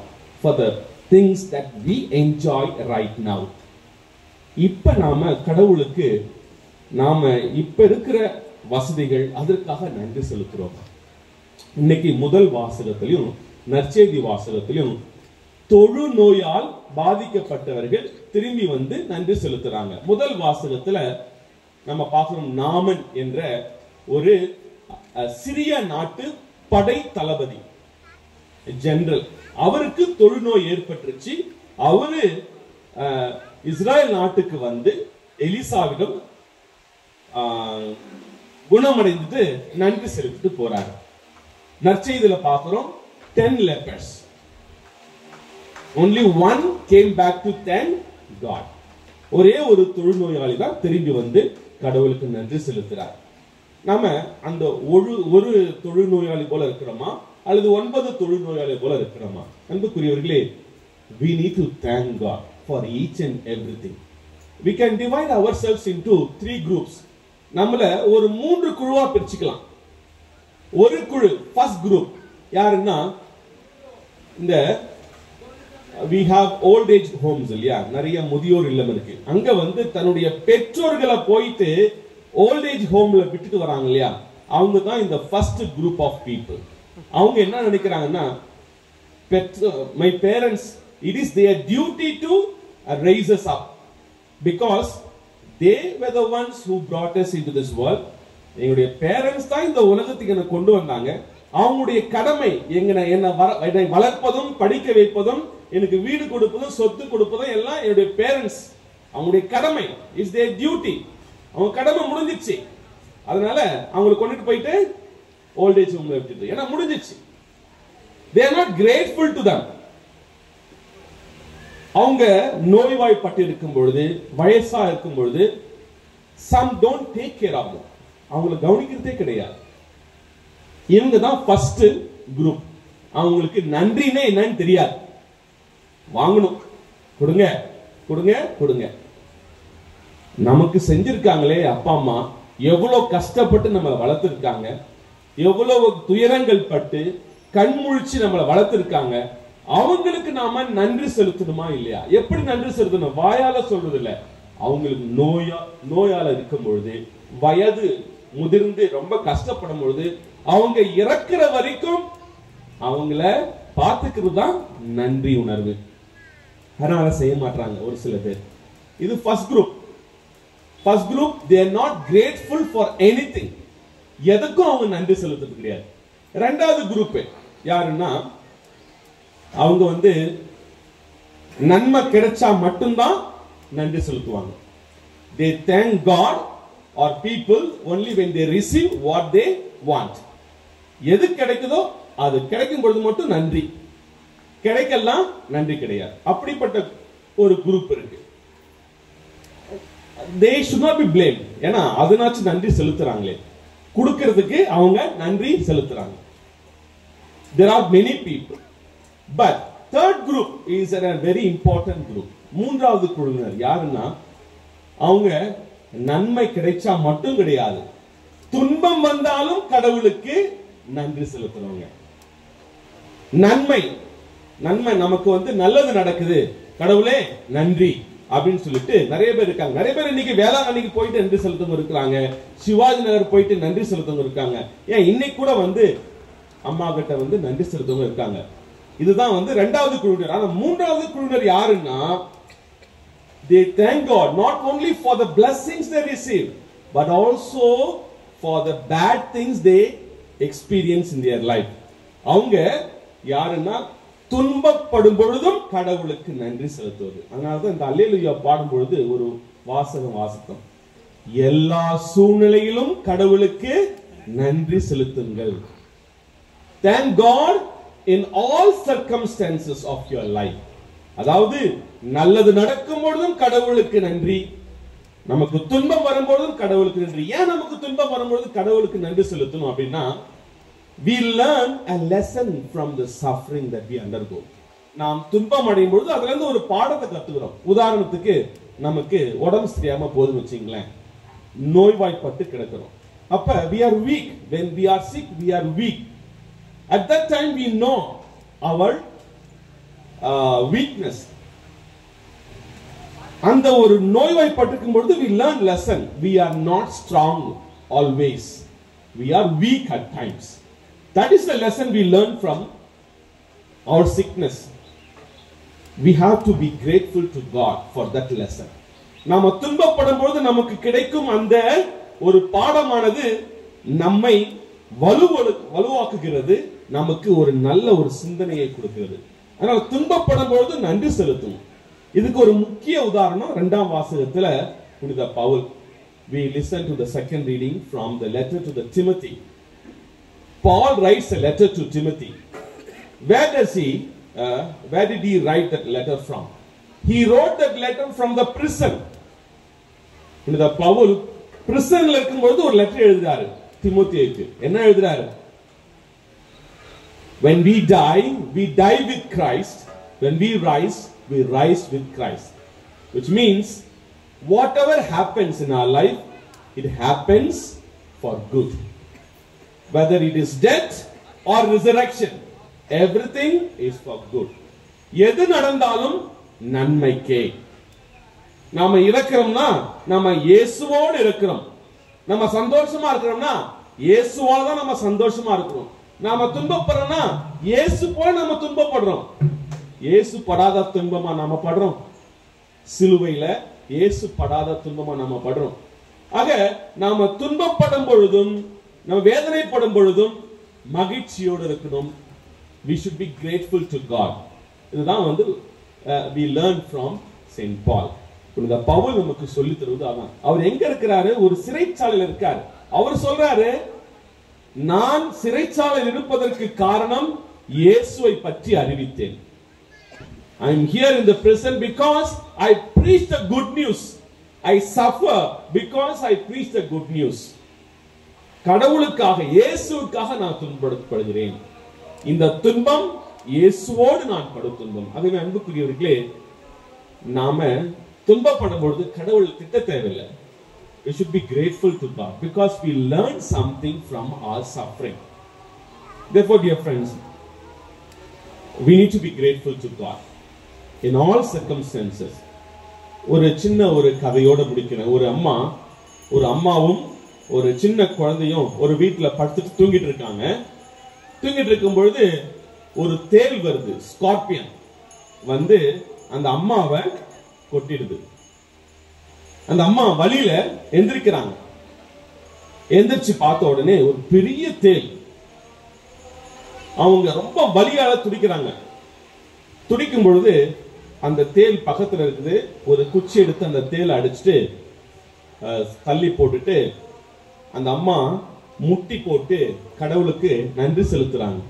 for the things that we enjoy right now. இப்ப நாம கடவுளுக்கு நாம இப்ப இருக்கிற வசதிகள் அதற்காக நன்றி செலுத்துறோம். இன்னைக்கு முதல் வாசகத்திலும் நற்செய்தி வாசகத்திலும் தொழுநோயால் பாதிக்கப்பட்டவர்கள் திரும்பி வந்து நன்றி செலுத்துறாங்க. முதல் வாசகத்துல நம்ம பார்க்கிறோம், நாமன் என்ற ஒரு சிறிய நாட்டு படை தளபதி ஜெனரல், அவருக்கு தொழுநோய் ஏற்பட்டுருச்சு. அவரு இஸ்ரேல் நாட்டுக்கு வந்து எலிசாவிடம் குணமடைந்துட்டு நன்றி செலுத்திட்டு போறாரு. நற்செய்தியில பார்க்கிறோம் 10 lepers, only one came back to thank God. ஒரே ஒரு தொழுநோயாளி தான் திரும்பி வந்து கடவுளுக்கு நன்றி செலுத்துறார். நாம அந்த ஒரு தொழுநோயாளி போல இருக்கிறோமா அல்லது 9 தொழுநோயாளி போல இருக்கிறோமா? அன்புக்குரியவர்களே, we need to thank God for each and everything. We can divide ourselves into 3 groups. நம்மள ஒரு 3 குழுவா பிரிச்சுக்கலாம். ஒரு குழு, first group யாருன்னா, இந்த we have old age homes இல்லையா, நிறைய முதியோர் இல்லம் இருக்கு. அங்க வந்து தன்னுடைய பெற்றோர்களை போயிட்டு ஓல்ட் ஏஜ் ஹோம்ல விட்டுட்டு வராங்க இல்லையா, அவங்க தான் இந்த ஃபர்ஸ்ட் குரூப் ஆஃப் பீப்புள். அவங்க என்ன நினைக்கிறாங்கன்னா, my parents, it is their duty to raise us up because they were the ones who brought us into this world. எங்களுடைய பேரண்ட்ஸ் தான் இந்த உலகத்துக்கு என்ன கொண்டு வந்தாங்க. அவங்களுடைய கடமை என்னை வளர்ப்பதும் படிக்க வைப்பதும் எனக்கு வீடு கொடுப்பதும் சொத்து கொடுப்பதும் எல்லாம் என்னுடைய பேரண்ட்ஸ், அவங்களுடைய கடமை, இஸ் தேர் டியூட்டி. அவங்க கடமை முடிஞ்சிச்சு, அதனால அவங்களை கொண்டுட்டு போயிட்டு ஓல்ட் ஏஜ் ஹோம்ல விட்டுட்டு, ஏன்னா முடிஞ்சிச்சு. they are not grateful to them. அவங்க நோய்வாய்ப்பட்டு இருக்கும் பொழுது, வயசா இருக்கும் பொழுது, some don't take care of them, அவங்களை கவனிக்கிறதே கிடையாது. இவங்க தான் ஃபர்ஸ்ட் குரூப். அவங்களுக்கு நன்றினே என்னன்னு தெரியாது. வாங்கணும், கொடுங்க கொடுங்க கொடுங்க. நமக்கு செஞ்சிருக்காங்களே அப்பா அம்மா, எவ்வளவு கஷ்டப்பட்டு நம்மளை வளர்த்திருக்காங்க, எவ்வளவு துயரங்கள் பட்டு கண்முழிச்சு நம்மளை வளர்த்திருக்காங்க. அவங்களுக்கு நாம நன்றி செலுத்தணுமா இல்லையா? எப்படி நன்றி செலுத்தணும்? வாயால சொல்றது இல்ல. அவங்களுக்கு நோயால இருக்கும் பொழுது, வயது முதிர்ந்து ரொம்ப கஷ்டப்படும் பொழுது, அவங்க இறக்குற வரைக்கும் அவங்கள பார்த்துக்கிறது தான் நன்றி உணர்வு. அதனால செய்ய மாட்டாங்க ஒரு சில பேர். இது first group. First group, they are not grateful for anything. எதுக்கும் அவங்க நன்றி செலுத்துறது கிடையாது. இரண்டாவது குரூப் யாருன்னா, அவங்க வந்து நன்மை கிடைச்சா மட்டும்தான் நன்றி செலுத்துவாங்க. they thank God or people only when they receive what they want. எது கிடைக்குதோ அது கிடைக்கும் பொழுது மட்டும் நன்றி, கிடைக்கலாம் நன்றி கிடையாது. அப்படிப்பட்ட ஒரு குரூப் இருக்கு. they should not be blamed. ஏன்னா அதனாச்சும் நன்றி செலுத்துறாங்களே, கொடுக்கிறதுக்கு அவங்க நன்றி செலுத்துறாங்க. there are many people, but third group is a very important group. மூன்றாவது குழுவினர் யாருன்னா, அவங்க நன்மை கிடைச்சா மட்டும் கிடையாது, துன்பம் வந்தாலும் கடவுளுக்கு நன்றி செலுத்துறவங்க. நன்மை நமக்கு வந்து நல்லது நடக்குது, கடவுளே நன்றி அப்படின்னு சொல்லிட்டு நிறைய பேர் இருக்காங்க. நிறைய பேர் இன்னைக்கு வேளாங்கண்ணிக்கு போயிட்டு நன்றி செலுத்தவங்க இருக்கிறாங்க, சிவாஜி நகர் போயிட்டு நன்றி செலுத்தவங்க இருக்காங்க, ஏன் இன்னைக்கு கூட வந்து அம்மா கிட்ட வந்து நன்றி செலுத்தவங்க இருக்காங்க. இதுதான் வந்து இரண்டாவது குழுவினர். ஆனா மூன்றாவது குழுவினர் யாருன்னா, they thank God not only for the blessings they receive but also for the bad things they experience in their life. அவங்க யாருன்னா துன்பப்படும் பொழுதும் கடவுளுக்கு நன்றி செலுத்துவது. அதனாலதான் இந்த அல்லேலூயா பாடும் பொழுது ஒரு வாசகம் வாசித்தோம், எல்லா சூழ்நிலையிலும் கடவுளுக்கு நன்றி செலுத்துங்கள். Thank God in all circumstances of your life. அதாவது நல்லது நடக்கும் பொழுதும் கடவுளுக்கு நன்றி, நமக்கு துன்பம் வரும்பொழுதும் கடவுளுக்கு நன்றி. ஏன் நமக்கு துன்பம் வரும்பொழுது கடவுளுக்கு நன்றி செலுத்தணும் அப்படின்னா, we learn a lesson from the suffering that we undergo. நாம் துன்பம் அடையும் பொழுது அதுல இருந்து ஒரு பாடத்தை கத்துக்கிறோம். உதாரணத்துக்கு நமக்கு உடம்பு சரியாம போதுன்னு வச்சுங்களேன், நோய்வாய்ப்பட்டு கிடக்கிறோம். அப்ப we are weak. When we are sick, we are weak. At that time we know our weakness. அந்த ஒரு நோய்வாய்ப்பட்டிருக்கும் பொழுது we learn lesson. We are not strong always. We are weak at times. That is the lesson we learn from our sickness. We have to be grateful to God for that lesson. நாம துன்பப்படும் பொழுது நமக்கு கிடைக்கும் அந்த ஒரு பாடமானது நம்மை வலுவாக்குகிறது, நமக்கு ஒரு நல்ல ஒரு சிந்தனையை கொடுக்கிறது. அதனால துன்பப்படும் பொழுது நன்றி செலுத்தணும். இதுக்கு ஒரு முக்கிய உதாரணம் இரண்டாம் வாசகத்துல புனித Pavul. We listen to the second reading from the letter to the Timothy. Paul writes a letter to Timothy. Where did he write that letter from? He wrote that letter from the prison. புனித பவுல் பிரிசன்ல இருக்கும்போது ஒரு letter எழுதுறாரு தீமோத்தேயுக்கு. என்ன எழுதுறாரு? When we die with Christ. When we rise with Christ. Which means whatever happens in our life, it happens for good. Whether it is death or resurrection, everything is for good. எது நடந்தாலும் நன்மைக்கே. நாம இறக்கிறோம்னா நாம இயேசுவோடு இருக்கிறோம். நம்ம சந்தோஷமா இருக்கிறோம்னா இயேசுவால தான் நம்ம சந்தோஷமா இருக்கிறோம். நாம துன்பப்படுறோம்னா இயேசு போல நம்ம துன்பப்படுறோம். இயேசு படாத துன்பமா நாம படுறோம். சிலுவையில இயேசு படாத துன்பமா நாம படுறோம். ஆக நாம துன்பப்படும் பொழுதும் நம்ம வேதனைப்படும் பொழுதும் மகிழ்ச்சியோடு இருக்கணும். We should be grateful to God. இதுதான் வந்து we learn from Saint Paul. புனித பவுல் நமக்கு சொல்லி தருவது அதான். அவர் எங்க இருக்கிறாரு? ஒரு சிறைச்சாலையில் இருக்காரு. அவர் சொல்றாரு, நான் சிறைச்சாலையில் இருப்பதற்கு காரணம் இயேசுவை பற்றி அறிவித்தேன். I am here in the prison because I preach the good news. I suffer because I preach the good news. கடவுளுக்காக இயேசுவுக்காக நான் துன்பப்படுகிறேன். இந்த துன்பம் இயேசுவோடு நான் படும் துன்பம். ஆகவே அன்புக்குரியவர்களே, நாம துன்பப்படும் பொழுது கடவுள் திட்ட தேவையில்லை. We should be grateful to God because we learn something from our suffering. Therefore, dear friends, we need to be grateful to God in all circumstances. ஒரு சின்ன ஒரு கதையோட முடிக்கிறேன். ஒரு அம்மாவும் ஒரு சின்ன குழந்தையும் ஒரு வீட்டுல படுத்துட்டு தூங்கிட்டு இருக்காங்க. தூங்கிட்டு இருக்கும் பொழுது ஒரு தேள் வருது, ஸ்கார்பியன் வந்து அந்த அம்மாவை கொட்டிடுது. அந்த அம்மா வலியில எந்திரிக்கிறாங்க. எந்திரிச்சு பார்த்த உடனே ஒரு பெரிய தேள். அவங்க ரொம்ப வலியால துடிக்கிறாங்க. துடிக்கும் பொழுது அந்த தேள் பக்கத்துல இருக்குது. ஒரு குச்சி எடுத்து அந்த தேளை அடிச்சுட்டு தள்ளி போட்டுட்டு அந்த அம்மா முட்டி போட்டு கடவுளுக்கு நன்றி செலுத்துறாங்க.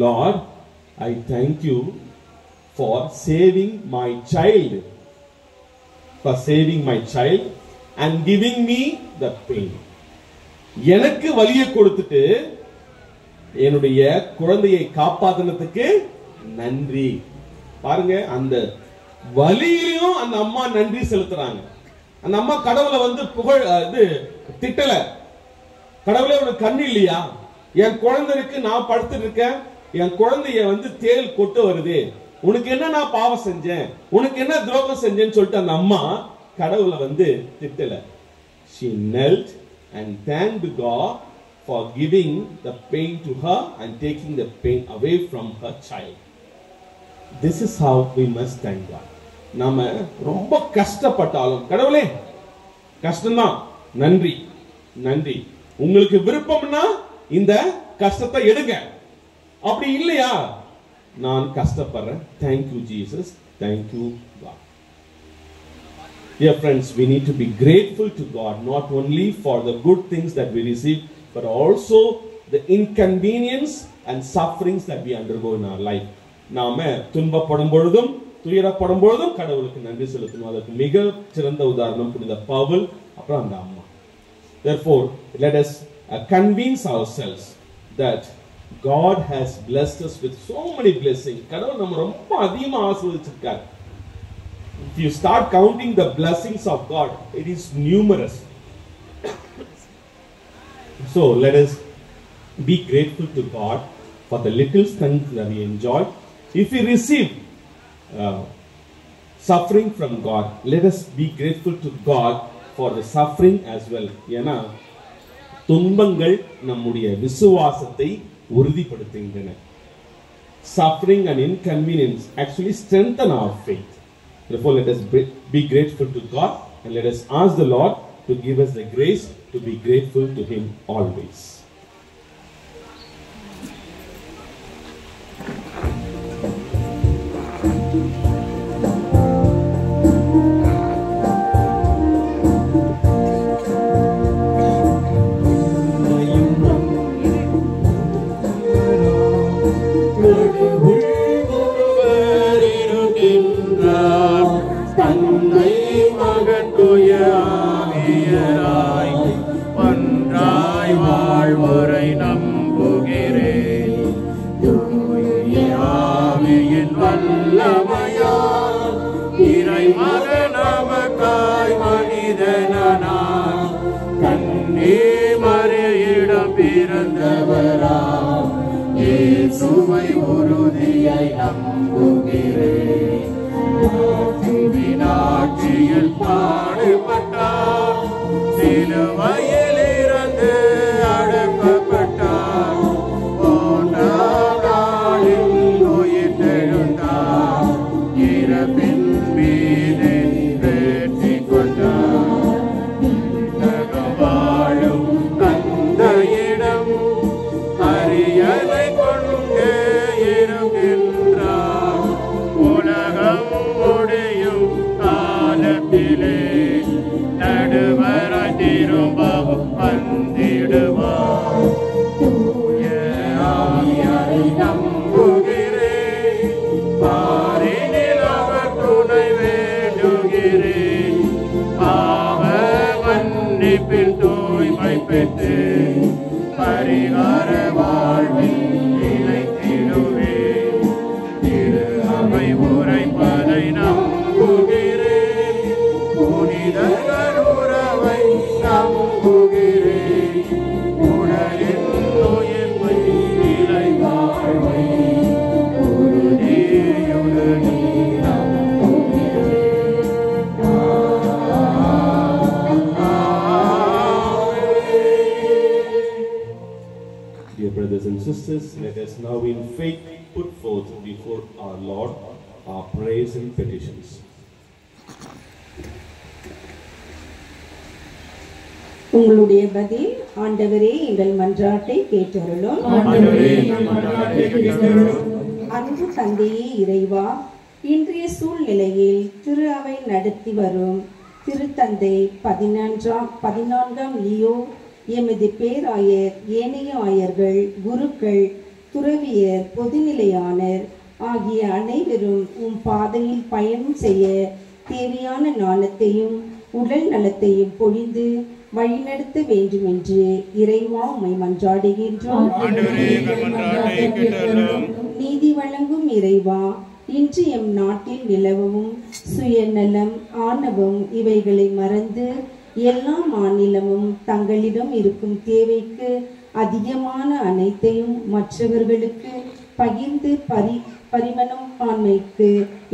Lord, I thank you for saving my child. For saving my child and giving me the pain. எனக்கு வலியை கொடுத்துட்டு என்னுடைய குழந்தையை காப்பாத்தினதுக்கு நன்றி. பாருங்க, அந்த வலியிலும் அந்த அம்மா நன்றி செலுத்துறாங்க. அந்த அம்மா கடவுளை வந்து திட்டல. கடவுளே, உனக்கு கண்ணு இல்லையா? என் குழந்தைக்கு நான் படுத்துட்டு இருக்கேன், என் குழந்தைய வந்து தேள் கொட்டு வருது, உனக்கு என்ன நான் பாவம் செஞ்சேன், உனக்கு என்ன துரோகம் செஞ்சேன்னு சொல்லிட்டு அந்த அம்மா கடவுளை வந்து திட்டல. She knelt and thanked God for giving the pain to her and taking the pain away from her child. This is how we must thank God. நாம ரொம்ப கஷ்டப்பட்டாலும் கடவுளே கஷ்டம்தான், நன்றி நன்றி, உங்களுக்கு விருப்பம்னா இந்த கஷ்டத்தை எடுங்க, அப்படி இல்லையா நான் கஷ்டப்படுறேன், thank you Jesus, thank you God. Dear friends, we need to be grateful to God not only for the good things that we receive but also the inconvenience and sufferings that we undergo in our life. நாம துன்பப்படும் பொழுதும் துயரப்படும் பொழுதும் கடவுளுக்கு நன்றி செலுத்தணும். அதற்கு மிக சிறந்த உதாரணம் புனித பவுல், அப்புறம் அந்த அம்மா. Therefore, let us convince ourselves that God has blessed us with so many blessings. கடவுள் நம்ம ரொம்ப அதிகமா ஆசீர்வதிச்சிருக்கார். If you start counting the blessings of God, it is numerous. So let us be grateful to God for the little things that we enjoy. If we receive suffering from God, let us be grateful to God for the suffering as well. ஏனா துன்பங்கள் நம்முடைய விசுவாசத்தை உறுதிப்படுத்துகின்றன. Suffering and inconvenience actually strengthen our faith. Therefore, let us be grateful to God and let us ask the Lord to give us the grace to be grateful to Him always. Sisters, let us now in faith put forth before our Lord our prayers and petitions. உங்களுடைய பதில், ஆண்டவரே எங்கள் மன்றாட்டை கேட்டருளும். அன்பு தந்தையே இறைவா, இன்றைய சூழ்நிலையில் திரு அவை நடத்தி வரும் திருத்தந்தை 14ஆம் லியோ, எமது பேராயர், ஏனைய ஆயர்கள், குருக்கள், துறவியர், பொதுநிலையானர் ஆகிய அனைவரும் உம் பாதையில் பயணம் செய்ய தேவையான ஞானத்தையும் உடல் நலத்தையும் பொழிந்து வழிநடத்த வேண்டும் என்று இறைவா உம்மை மன்றாடுகின்றோம். நீதி வழங்கும் இறைவா, இன்று எம் நாட்டில் நிலவும் சுயநலம், ஆணவம் இவைகளை மறந்து எல்லா மாநிலமும் தங்களிடம் இருக்கும் தேவைக்கு அதிகமான அனைத்தையும் மற்றவர்களுக்கு பகிர்ந்து பரிமணம் பான்மைக்கு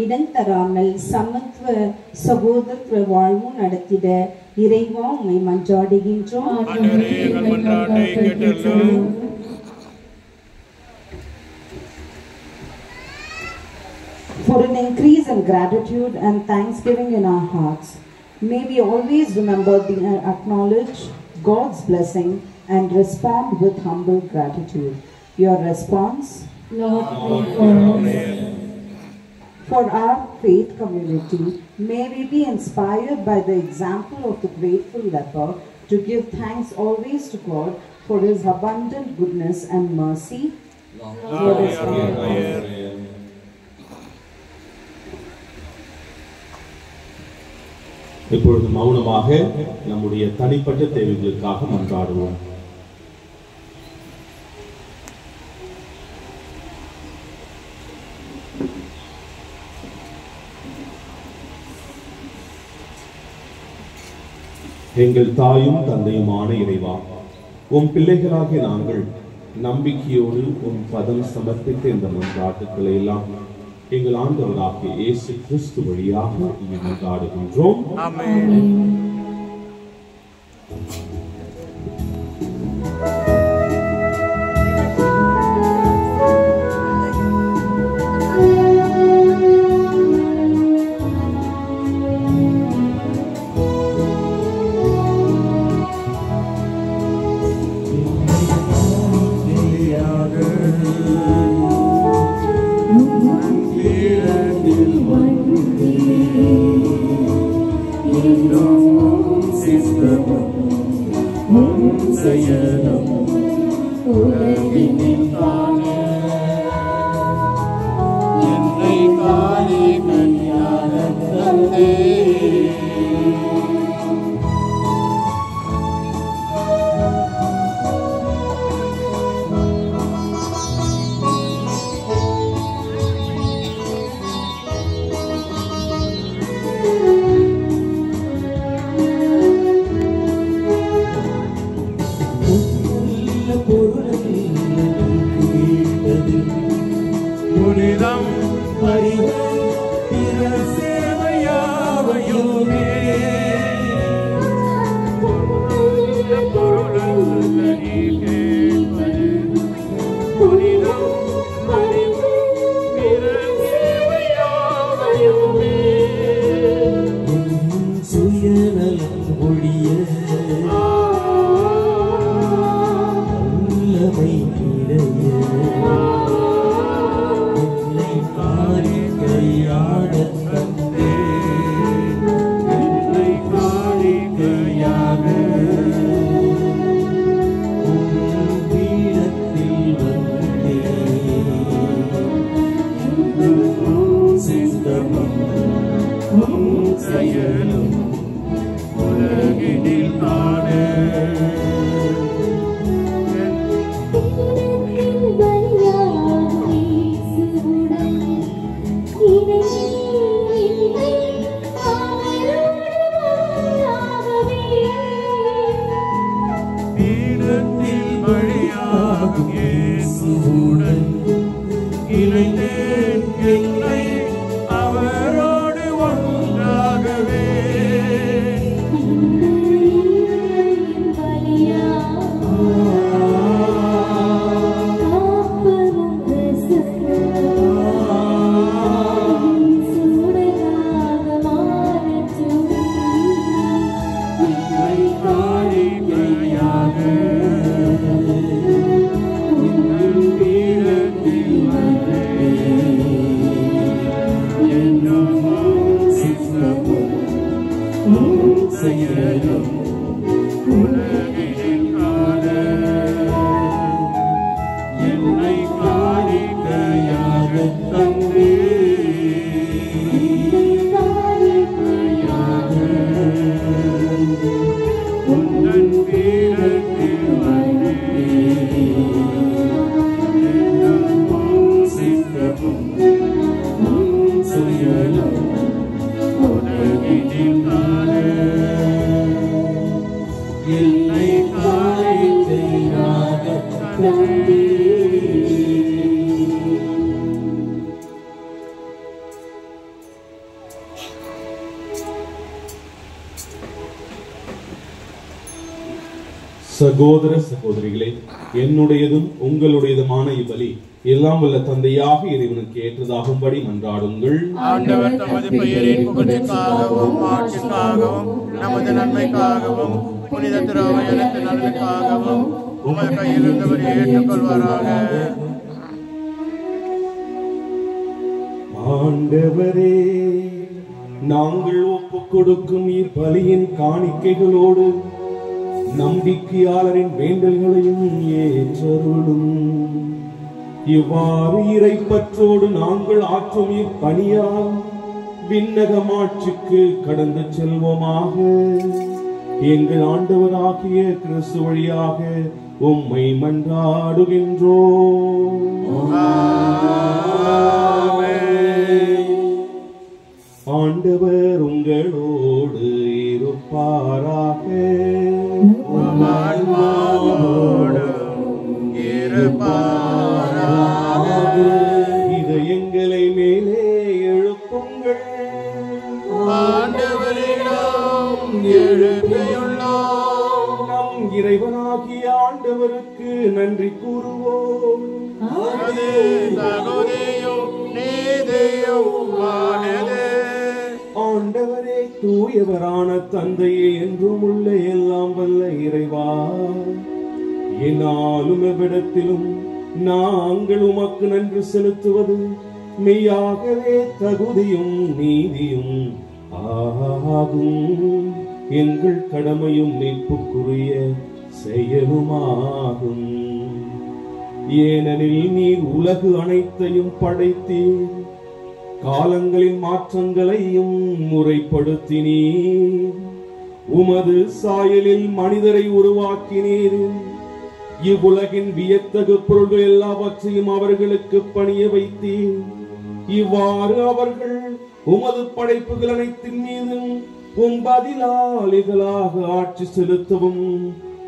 இடம் தராமல் சமத்துவ சகோதரத்துவ வாழ்வு நடத்திட இறைவா உம்மை மன்றாடுகின்றோம். For an increase in gratitude and thanksgiving in our hearts, may we always remember acknowledge God's blessing and respond with humble gratitude. Your response? Lord, pray for us. For our faith community, may we be inspired by the example of the grateful leper to give thanks always to God for his abundant goodness and mercy. Your response? இப்பொழுது மௌனமாக நம்முடைய தனிப்பட்ட தேவைகளுக்காக மன்றாடுவோம். எங்கள் தாயும் தந்தையுமான இறைவா, உம் பிள்ளைகளாகிய நாங்கள் நம்பிக்கையோடு உம் பதம் சமர்ப்பித்த இந்த மன்றாட்டுக்களை எல்லாம் எங்கள் ஆண்டவராகிய இயேசு கிறிஸ்து வழியாக இங்கே மன்றாடுகின்றோம். சகோதர சகோதரிகளே, என்னுடையதும் உங்களுடையதுமான இவ்வலி எல்லாம் வல்ல தந்தையாக இறைவனுக்கு ஏற்றதாகும்படி மன்றாடுங்கள். ஆண்டவர் தமது பெயரின் புகழ்ச்சிக்காகவும் ஆட்சிக்காகவும் நமது நன்மைக்காகவும் புனித திருவையத்தின் நன்மைக்காகவும் உங்கள் கையில் இருந்தவர் ஏற்றுக்கொள்வாராக. ஆண்டவரே, நாங்கள் ஒப்புக் கொடுக்கும் இப்பலியின் காணிக்கைகளோடு நம்பிக்கையாளரின் வேண்டல்களையும் ஏற்றருளும். இவ்வாறு இறைப்பற்றோடு நாங்கள் ஆற்றும் இப்பணியால் விண்ணகமாட்சிக்கு கடந்து செல்வோமாக. எங்கள் ஆண்டவராகிய கிறிஸ்து வழியாக உம்மை மன்றாடுகின்றோம். ஆண்டவர் உங்களோடு இருப்பாராக. இதயங்களை மேலே எழுப்புங்கள். நம் இறைவனாகிய ஆண்டவருக்கு நன்றி கூறுவோம். ஆண்டவரே, தூயவரான தந்தையே, என்றும் உள்ள எல்லாம் வல்ல இறைவா, என்னாலும் எவ்விடத்திலும் நாங்கள் உமக்கு நன்றி செலுத்துவது மெய்யாகவே தகுதியும் நீதியும் ஆகும். எங்கள் கடமையும் மீட்புக்குரிய செயலுமாகும். ஏனெனில் நீர் உலகு அனைத்தையும் படைத்தீர், காலங்களின் மாற்றங்களையும் முறைப்படுத்தினீர். உமது சாயலில் மனிதரை உருவாக்கினீர். இவ்வுலகின் வியத்தகு பொருள்கள் எல்லாவற்றையும் அவர்களுக்கு பணிய வைத்தீர். இவ்வாறு அவர்கள் உமது படைப்புகள் அனைத்தின் மீதும் உம் பதிலாளிகளாக ஆட்சி செலுத்தவும்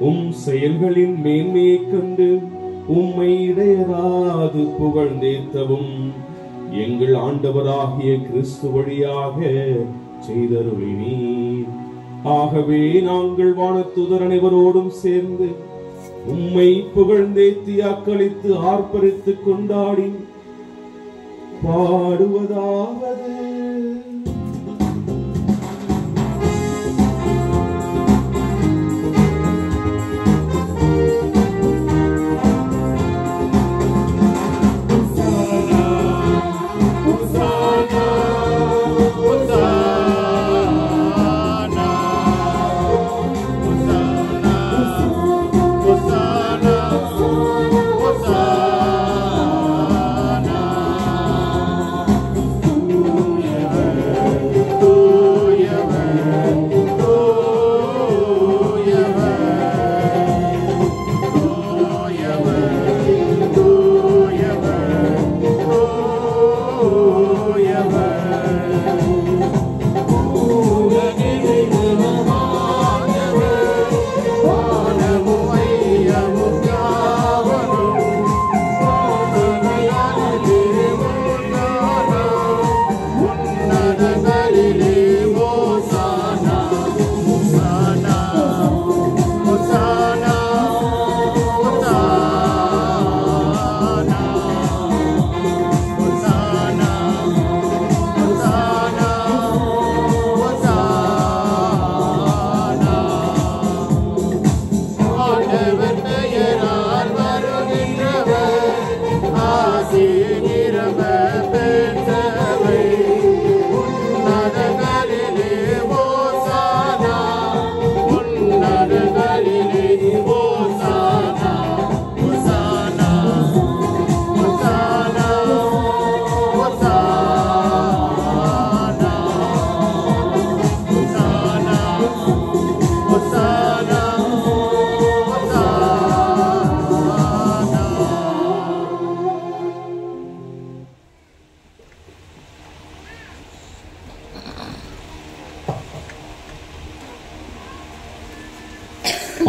உம் செயல்களின் மேன்மையை கண்டு உம்மை இடையராது புகழ்ந்தேத்தவும் எங்கள் ஆண்டவராகிய கிறிஸ்து வழியாக செய்தருளினீர். ஆகவே நாங்கள் வானதூதர் அனைவரோடும் சேர்ந்து உம்மை புகழ்ந்தேத்தி அக்களித்து ஆர்ப்பரித்து கொண்டாடி பாடுவதாவது: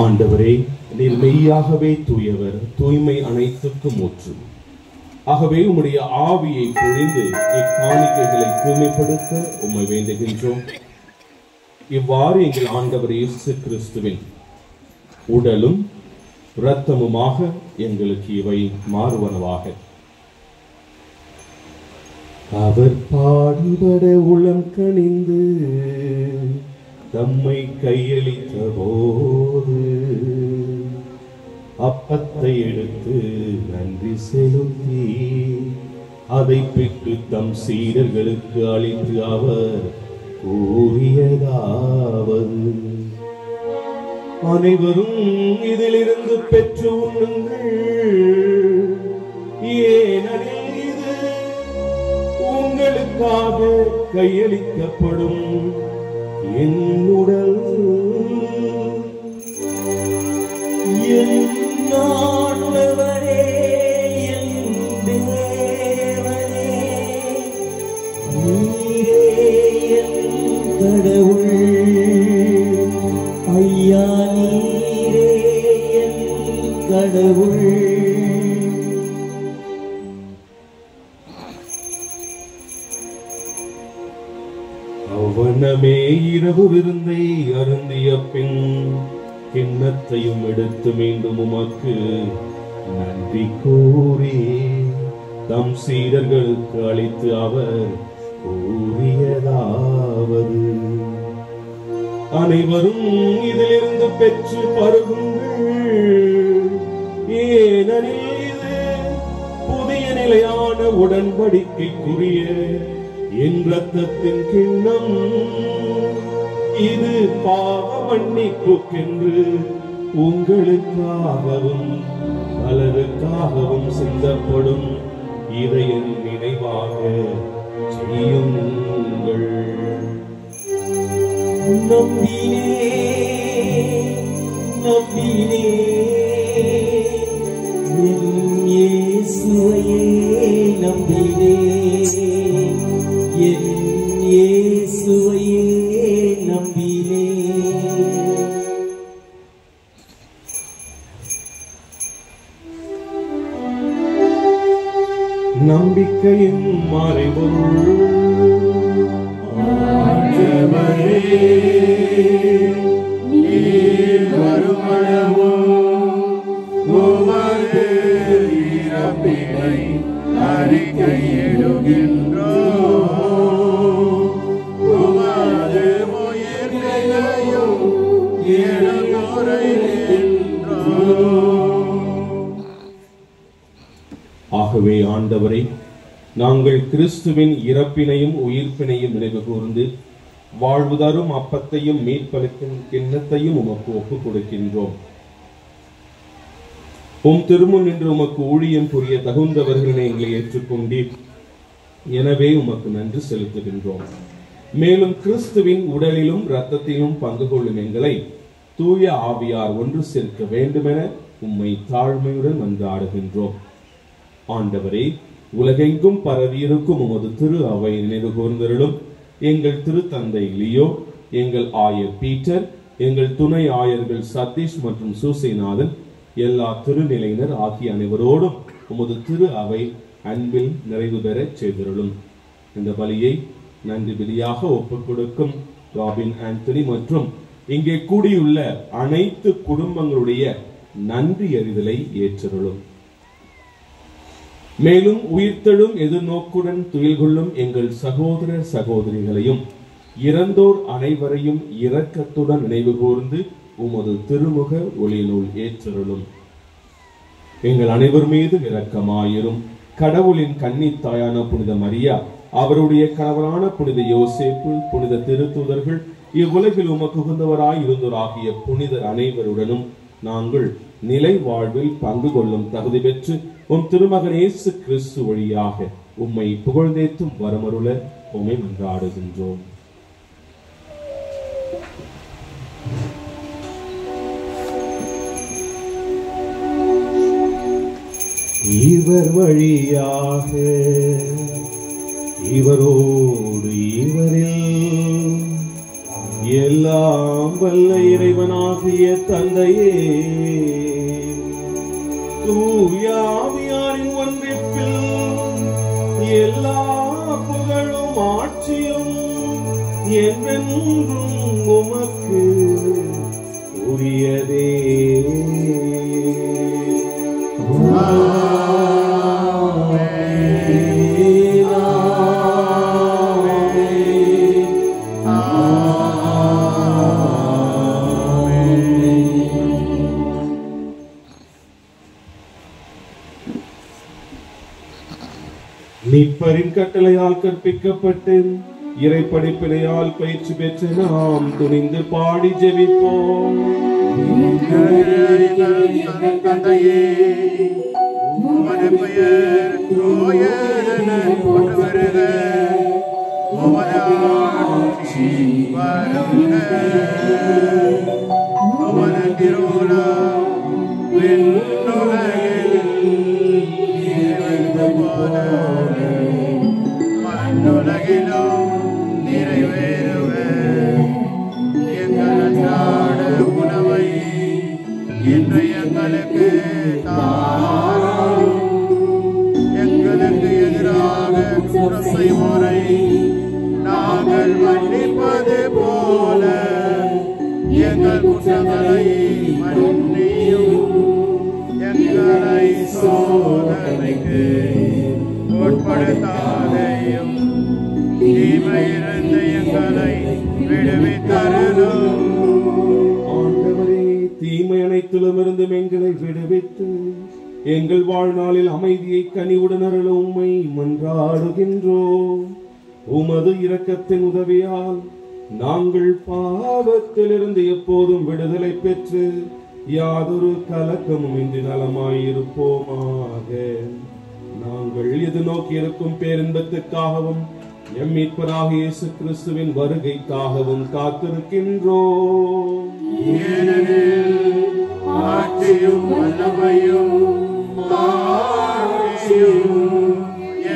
ஆண்டவரே, நீர் மெய்யாகவே தூயவர், தூய்மை அனைத்துக்கும் ஊற்று. ஆகவே உம்முடைய ஆவியை பொழிந்து இக்காணிக்கைகளை தூய்மைப்படுத்த உம்மை வேண்டுகின்றோம். இவ்வாறு எங்கள் ஆண்டவர் இயேசு கிறிஸ்துவின் உடலும் இரத்தமுமாக எங்களுக்கு இவை மாறுவனவாக. அவர் பாடுபட உளம் கனிந்து தம்மை கையளித்த போது அப்பத்தை எடுத்து நன்றி செலுத்தி அதை பிட்டு தம் சீடர்களுக்கு அளித்து அவர் கூறியதாவது, அனைவரும் இதிலிருந்து பெற்று உண்ணுங்கள், ஏனெனில் இது உங்களுக்காக கையளிக்கப்படும் என் உடல். என் ஆண்டவரே, என் தேவனே, நீரே என் கடவுள். ஐயா, நீரே என் கடவுள். அவ்வண்ணமே இரவு விருந்தை அருந்திய பின் கிண்ணத்தையும் எடுத்து மீண்டும் உமக்கு நன்றி கூறி தம் சீடர்களுக்கு அளித்து அவர் கூறியதாவது, அனைவரும் இதிலிருந்து பெற்று பருகுங்கள், ஏனெனில் இது புதிய நிலையான உடன்படிக்கைக்குரிய என் இரத்தத்தின் கிண்ணம். இது பாவ மன்னிப்புக்கென்று உங்களுக்காகவும் பலருக்காகவும் சிந்தப்படும். இதை என் நினைவாக செய்யுங்கள். நம்பினே என் இயேசுவையே நம்பினே, என் இயேசுவையே நம்பினே. நம்பிக்கையின் மறைபொருள் ஆண்டவரே, நீர் வருமளவும் உமது இறப்பினை அறிக்கையிடுகின்றோம், உமது உயிர்த்தெழுதலையும் எடுத்துரைக்கின்றோம். ஆகவே ஆண்டவரே, நாங்கள் கிறிஸ்துவின் இறப்பினையும் உயிர்ப்பினையும் நினைவு கூர்ந்து வாழ்வு தரும் அப்பத்தையும் மீட்பளிக்கும் கிண்ணத்தையும் உமக்கு ஒப்புக் கொடுக்கின்றோம். உம் திருமுன் நின்று உமக்கு ஊழியம் புரிய தகுந்தவர்களை எங்களை ஏற்றுக்கொண்டீர். எனவே உமக்கு நன்றி செலுத்துகின்றோம். மேலும் கிறிஸ்துவின் உடலிலும் இரத்தத்திலும் பங்கு கொள்ளும் எங்களை தூய ஆவியார் ஒன்று சேர்க்க வேண்டுமென உம்மை தாழ்மையுடன் மன்றாடுகின்றோம். ஆண்டவரே, உலகெங்கும் பரவியிருக்கும் உமது திரு அவை நினைவு கூர்ந்தருளும். எங்கள் திருத்தந்தை லியோ, எங்கள் ஆயர் பீட்டர், எங்கள் துணை ஆயர்கள் சதீஷ் மற்றும் சூசைநாதன், எல்லா திருநிலையினர் ஆகிய அனைவரோடும் உமது திரு அவை அன்பில் நிறைவு பெற செய்திருளும். இந்த பலியை நன்றி பலியாக ஒப்புக் கொடுக்கும் ராபின் ஆண்டனி மற்றும் இங்கே கூடியுள்ள அனைத்து குடும்பங்களுடைய நன்றி அறிதலை ஏற்றருளும். மேலும் உயிர்த்தெழும் எதிர்நோக்குடன் துயில் கொள்ளும் எங்கள் சகோதர சகோதரிகளையும் இறந்தோர் அனைவரையும் இரக்கத்துடன் நினைவு கூர்ந்து உமது திருமுக ஒளியினுள் ஏற்றருளும். எங்கள் அனைவர் மீது இரக்கமாயிரும். கடவுளின் கன்னித்தாயான புனித மரியா, அவருடைய கணவரான புனித யோசேப்பு, புனித திருத்தூதர்கள், இவ்வுலகில் உமக்கு உகந்தவராய் இருந்தோராகிய புனிதர் அனைவருடனும் நாங்கள் நிலை வாழ்வில் பங்கு கொள்ளும் தகுதி பெற்று உம் திருமகன் இயேசு கிறிஸ்து வழியாக உம்மை புகழ்ந்தேத்தும் வரமருள உம்மை மன்றாடுகின்றோம். இவர் வழியாக இவரோடு இவரில் எல்லாம் வல்ல இறைவனாகிய தந்தையே, தூய ஆவியாரின் ஒன்றிப்பில் எல்லா புகழும் ஆட்சியும் என்றென்றும் உமக்கு உரியதே. மீட்பரின் கட்டளையால் கற்பிக்கப்பட்டு இறை படிப்பினையால் பயிற்சி பெற்று நாம் துணிந்து பாடி ஜெபிப்போம். தந்தையே, உமது பெயர் தூயதென போற்றுக. உமது ஆட்சி வருக. உமது திருவுளம் விண்ணுலகில் நிறைவேறுவது போல மண்ணுலகிலும் நிறைவேறுக. எங்கள் அன்றாட உணவை இன்று எங்களுக்கு தாரும். எங்களுக்கு எதிராக குற்றம் செய்வோரை நாங்கள் மன்னிப்பது போல எங்கள் குற்றங்களை மன்னியும். எங்களை சோதனைக்கு உட்படுத்தாதையும் தீமையிலிருந்து எங்களை விடுவித்தருளும். ஆண்டவரே, தீமை அனைத்திலும் இருந்து எங்களை விடுவித்து எங்கள் வாழ்நாளில் அமைதியை கனிவுடன் அருள உம்மை மன்றாடுகின்றோம். உமது இரக்கத்தின் உதவியால் நாங்கள் பாவத்திலிருந்து எப்போதும் விடுதலை பெற்று யாதொரு கலக்கமும் இன்றி நலமாயிருப்போமாக. நாங்கள் எதிர்நோக்கி இருக்கும் பேரின்பத்துக்காகவும் எம் மீட்பராகிய இயேசு கிறிஸ்துவின் வருகைக்காகவும் காத்திருக்கின்றோம். ஏனெனில் ஆட்சியும் வல்லமையும் ஆட்சியும்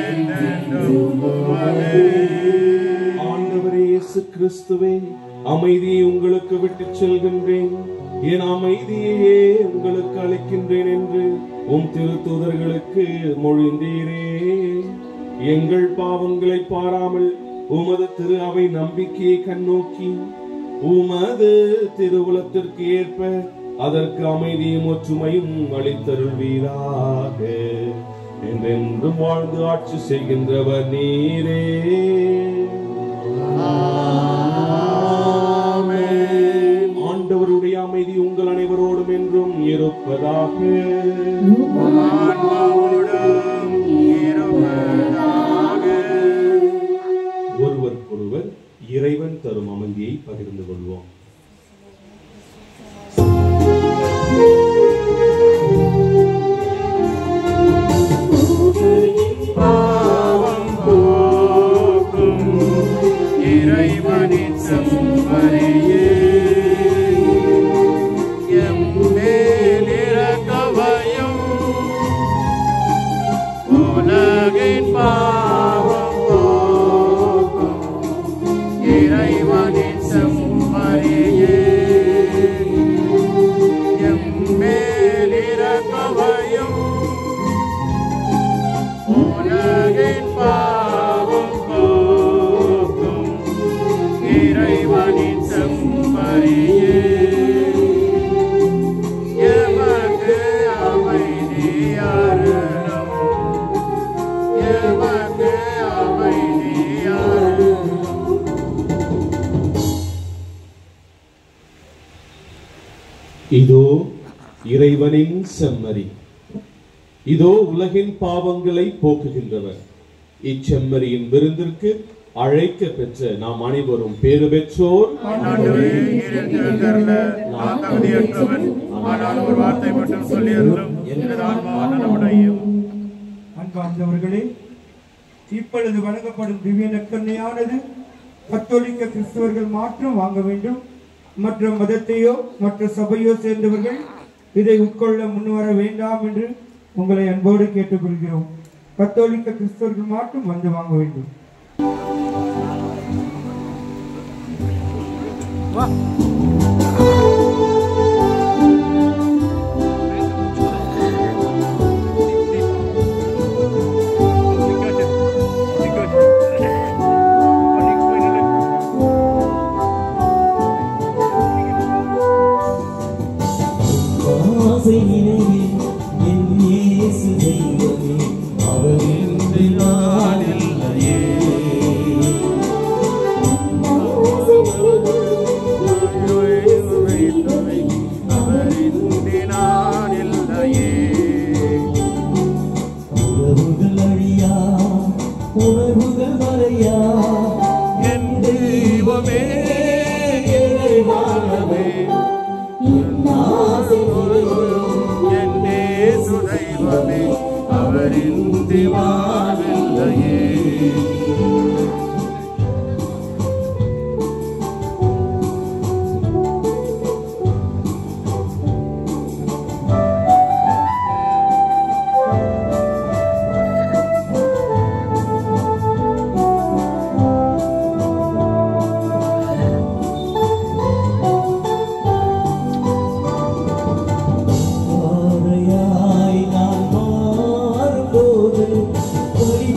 என்றென்றும் உமதே. ஆண்டவரே இயேசு கிறிஸ்துவே, அமைதியை உங்களுக்கு விட்டுச் செல்கின்றேன், என் அமைதியையே உங்களுக்கு அளிக்கின்றேன் என்று உம் திருத்தூதர்களுக்கு மொழிந்தீரே. எங்கள் பாவங்களை பாராமல் உமது திரு அவை நம்பிக்கையை கண்ணோக்கி உமது திருவுளத்திற்கு ஏற்ப அதற்கு அமைதியும் ஒற்றுமையும் அளித்தருள்வீராக. என்றென்றும் வாழ்ந்து ஆட்சி செய்கின்றவர் நீரே. ஆண்டவருடைய அமைதி உங்கள் அனைவரோடும் என்றும் இருப்பதாக. ஒருவருக்கொருவர் இறைவன் தரும் அமைதியை பகிர்ந்து கொள்வோம். பாவம் போக்கும் இறைவனின் செம்மறியே, எம் மேல் இரக்கவையும். உலகின் பாவம் போக்கும் இறைவனின் செம்மறியே, எம் மேல் இரக்கவையும். உலகின் பாவம் போக்கும் இறைவனின் செம்மறியே, எமக்கு அமைதி அருளும். எமக்கு அமைதி அருளும். இதோ இறைவனின் செம்மறி, இதோ உலகின் பாவங்களை போக்குகின்றவர். இச்செம்மறியின் விருந்திற்கு அழைக்க பெற்ற நாம் அனைவரும் பேறு பெற்றோர். ஆண்டவரே, நீர் எழுந்தருள நான் தகுதியற்றவன். ஆனால் ஒரு வார்த்தை மட்டும் சொல்லியருளும், எனது ஆன்மா நலமடையும். அன்பார்ந்தவர்களே, இப்பொழுது வழங்கப்படும் திவ்ய நற்கருணையானது கத்தோலிக்க கிறிஸ்தவர்கள் மாற்றம் வாங்க வேண்டும். மற்ற மதத்தையோ மற்ற சபையோ சேர்ந்தவர்கள் இதை உட்கொள்ள முன்வர வேண்டாம் என்று உங்களை அன்போடு கேட்டுக்கொள்கிறோம். கத்தோலிக்க கிறிஸ்தவர்கள் மாற்றம் வந்து வாங்க வேண்டும். என்னே சுதைவமே அவரின் திவாவில்லையே. பாறையாய் நான் மாறும்போது ஒளி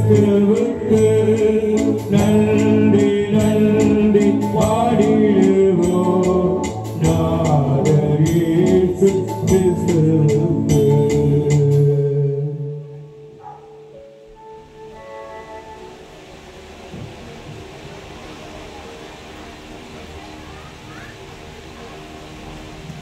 கிறிஸ்துவுக்கு நன்றி நன்றி பாடிடுவோம் நாதர் இயேசு கிறிஸ்துவுக்கு.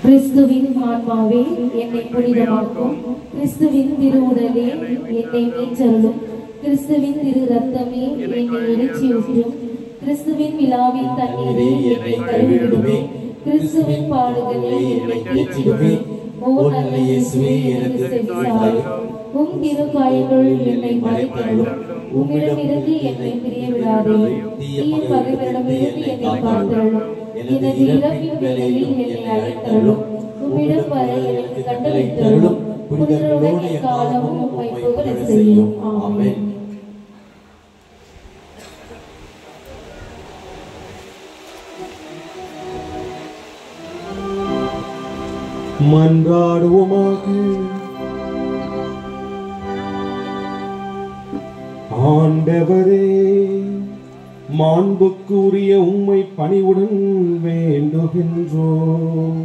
கிறிஸ்துவின் ஆன்மாவே என்னை புனிதமாக்கும், கிறிஸ்துவின் திருவுடலே என்னை மீட்டருளும், கிறிஸ்துவின் திரு ரத்தமே என்னை எழுச்சியூட்டும், கிறிஸ்துவின் விழாவின் தண்ணீரே என்னை கழுவிடுமே, கிறிஸ்துவின் பாடுகளே என்னை தேற்றிடுமே. ஓ நல்ல இயேசுவே எனக்கு செவிசாயும், உம் திருக்காயங்கள் என்னை மறைத்தருளும், உம்மிடமிருந்து என்னை பிரிய விடாதே, தீய பகைவரிடமிருந்து என்னை காத்தருளும், எனது இறப்பின் வேளையில் என்னை அழைத்தருளும், உம்மிடம் வர எனக்கு கட்டளையிட்டருளும், புனிதரோடு காலமும் உம்மை புகழ செய்யும். ஆமென். மன்றாடுவோமாக. ஆண்டவரே, மாண்புக்குரிய உம்மை பணிவுடன் வேண்டுகின்றோம்.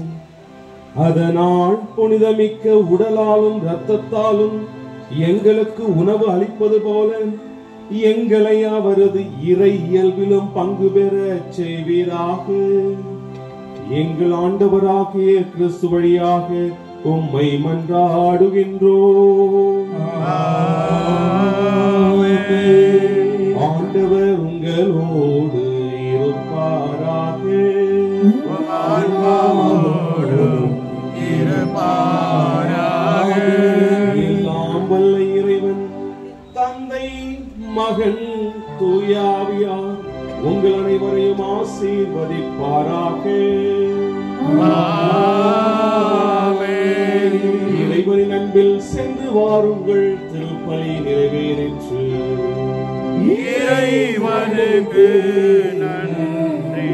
அதனால் புனிதமிக்க உடலாலும் இரத்தத்தாலும் எங்களுக்கு உணவு அளிப்பது போல எங்களை அவரது இறை இயல்பிலும் பங்கு பெற செய்வீராக. எங்கள் ஆண்டவராகிய கிறிஸ்து வழியாக உம்மை மன்றாடுகின்றோம். ஆண்டவர் உங்களோடு இருப்பாராக. எல்லாம் வல்ல இறைவன் தந்தை மகன் தூயாவியார் உங்கள் அனைவரையும் ஆசீர்வதிப்பாராக. இறைவனின் அன்பில் சென்று வாருங்கள். திருப்பலி நிறைவேறிற்று. இறைவனுக்கு நன்றி.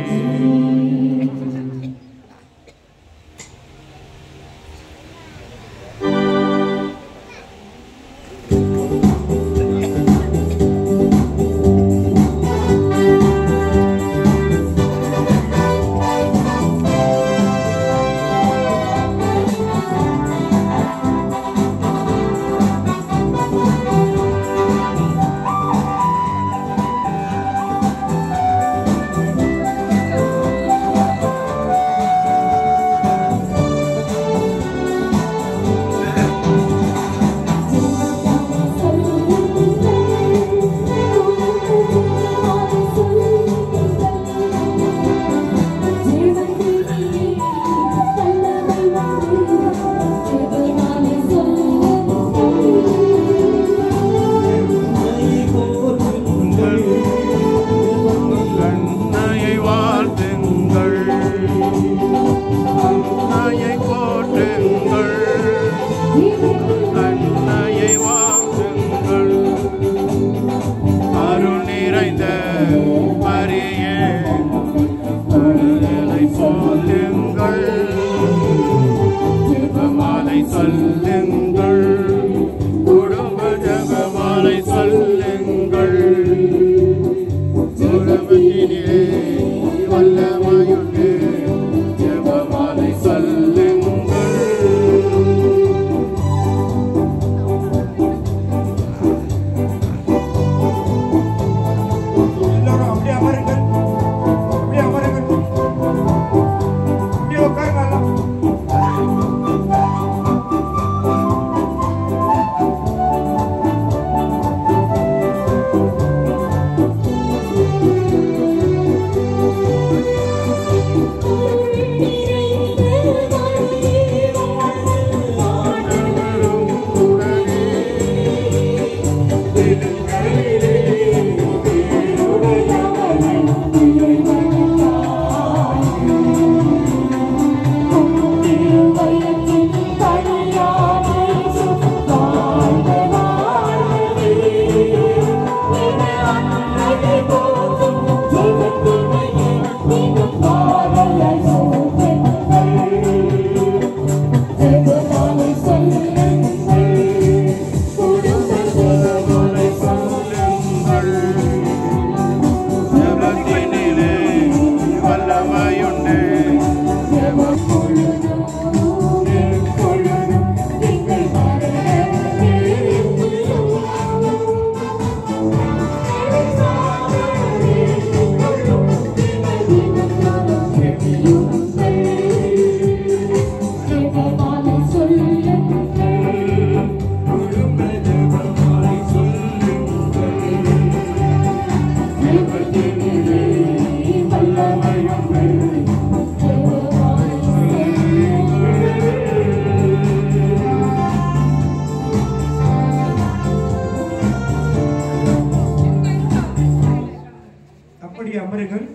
வராதீர்கள்.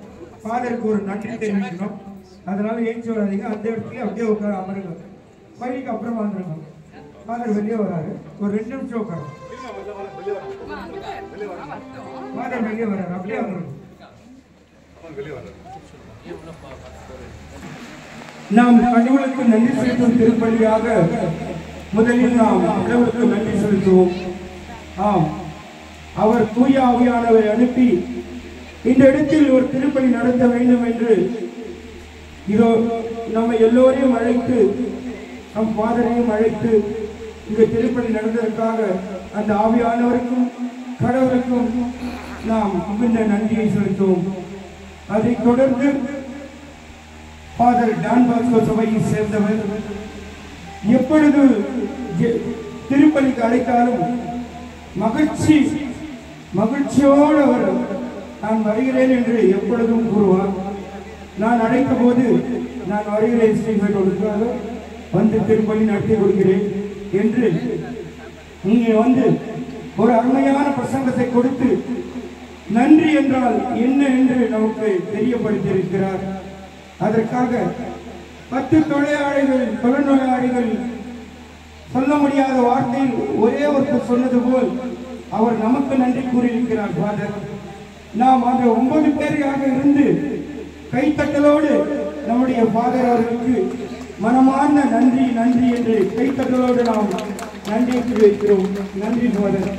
ஃபாதருக்கு ஒரு நன்றி தெரிவிக்கணும். அதனால ஏஞ்சி வராதீங்க. அந்த இடத்துக்கு அப்படியே உட்கார அமருங்க. பள்ளிக்கு அப்புறம் வந்துருங்க. ஃபாதர் வெளியே வராரு. ஒரு 2 நிமிஷம் உட்காரு. ஃபாதர் வெளியே வராரு. அப்படியே அமருங்க. நாம் கடவுளுக்கு நன்றி செலுத்தும் திருப்பலியாக முதலில் நாம் கடவுளுக்கு நன்றி செலுத்துவோம். ஆம், அவர் தூய ஆவியானவரை அனுப்பி இந்த இடத்தில் ஒரு திருப்பலி நடத்த வேண்டும் என்று இதோ நம்ம எல்லோரையும் அழைத்து நம் ஃபாதரையும் அழைத்து இந்த திருப்பலி நடந்ததற்காக அந்த ஆவியானவருக்கும் கடவுளுக்கும் நாம் மிகுந்த நன்றியை செலுத்துவோம். அதைத் தொடர்ந்து ஃபாதர் டான் பாஸ்கோ சபையை சேர்ந்தவர் எப்பொழுது திருப்பலிக்கு அழைத்தாலும் மகிழ்ச்சியோடு அவர் நான் வருகிறேன் என்று எப்பொழுதும் கூறுவார். நான் அழைத்த போது நான் வருகிறேன் ஸ்ரீபெரும்புதூருக்காக வந்து திருப்பலி நடத்தி கொடுக்கிறேன் என்று இங்கே வந்து ஒரு அருமையான பிரசங்கத்தை கொடுத்து நன்றி என்றால் என்ன என்று நமக்கு தெரியப்படுத்தியிருக்கிறார். அதற்காக 10 தொழிலாளிகள் சொல்ல முடியாத வார்த்தையில் ஒரே ஒருத்தர் சொன்னது போல் அவர் நமக்கு நன்றி கூறியிருக்கிறார். ஃபாதர், நாம் அந்த 9 பேராக இருந்து கைத்தட்டலோடு நம்முடைய ஃபாதர் அவர்களுக்கு மனமார்ந்த நன்றி என்று கைத்தட்டலோடு நாம் நன்றி தெரிவிக்கிறோம். நன்றி ஃபாதர்.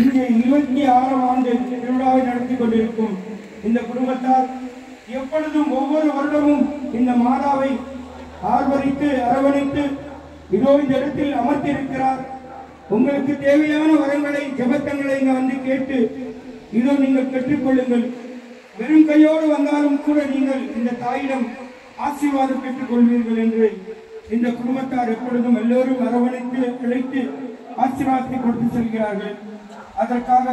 இங்கே 26ஆம் ஆண்டு திருவிழாவை நடத்தி கொண்டிருக்கும் இந்த குடும்பத்தார் எப்பொழுதும் ஒவ்வொரு வருடமும் இந்த மாதாவை ஆர்வரித்து அரவணைத்து இதோ இந்த இடத்தில் அமர்த்தியிருக்கிறார். உங்களுக்கு தேவையான வரங்களை ஜெபத்தங்களை இங்க வந்து கேட்டு இதோ நீங்கள் பெற்றுக்கொள்ளுங்கள். வெறும் கையோடு வந்தாலும் கூட நீங்கள் இந்த தாயிடம் ஆசீர்வாதம் பெற்றுக் கொள்வீர்கள் என்று இந்த குடும்பத்தார் எப்பொழுதும் எல்லோரும் அரவணைத்து அழைத்து ஆசீர்வாதத்தை கொடுத்து செல்கிறார்கள். அதற்காக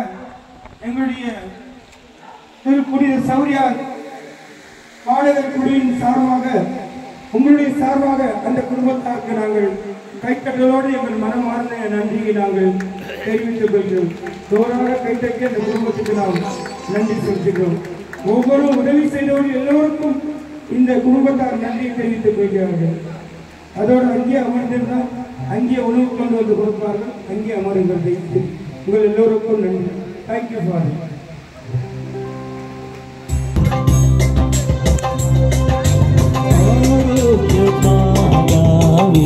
எங்களுடைய புனித சௌரியார் பாடகர் குழுவின் சார்பாக உங்களுடைய சார்பாக அந்த குடும்பத்தாருக்கு நாங்கள் கைத்தட்டலோடு எங்கள் மனமார்ந்த நன்றியை நாங்கள் தெரிவித்துக் கொள்கிறோம். தோறாக கைத்தட்டி அந்த குடும்பத்துக்கு நாம் நன்றி செலுத்துகிறோம். ஒவ்வொரு உதவி செய்தவர்கள் எல்லோருக்கும் இந்த குடும்பத்தார் நன்றியை தெரிவித்துக் கொள்கிறார்கள். அதோடு அங்கே அமர்ந்திருந்தால் அங்கே உணவு கொண்டு வந்து கொடுப்பார்கள். அங்கே அமருங்கள். உங்கள் எல்லோருக்கும் நன்றி. Thank you father. ஆரோக்கியமாகவே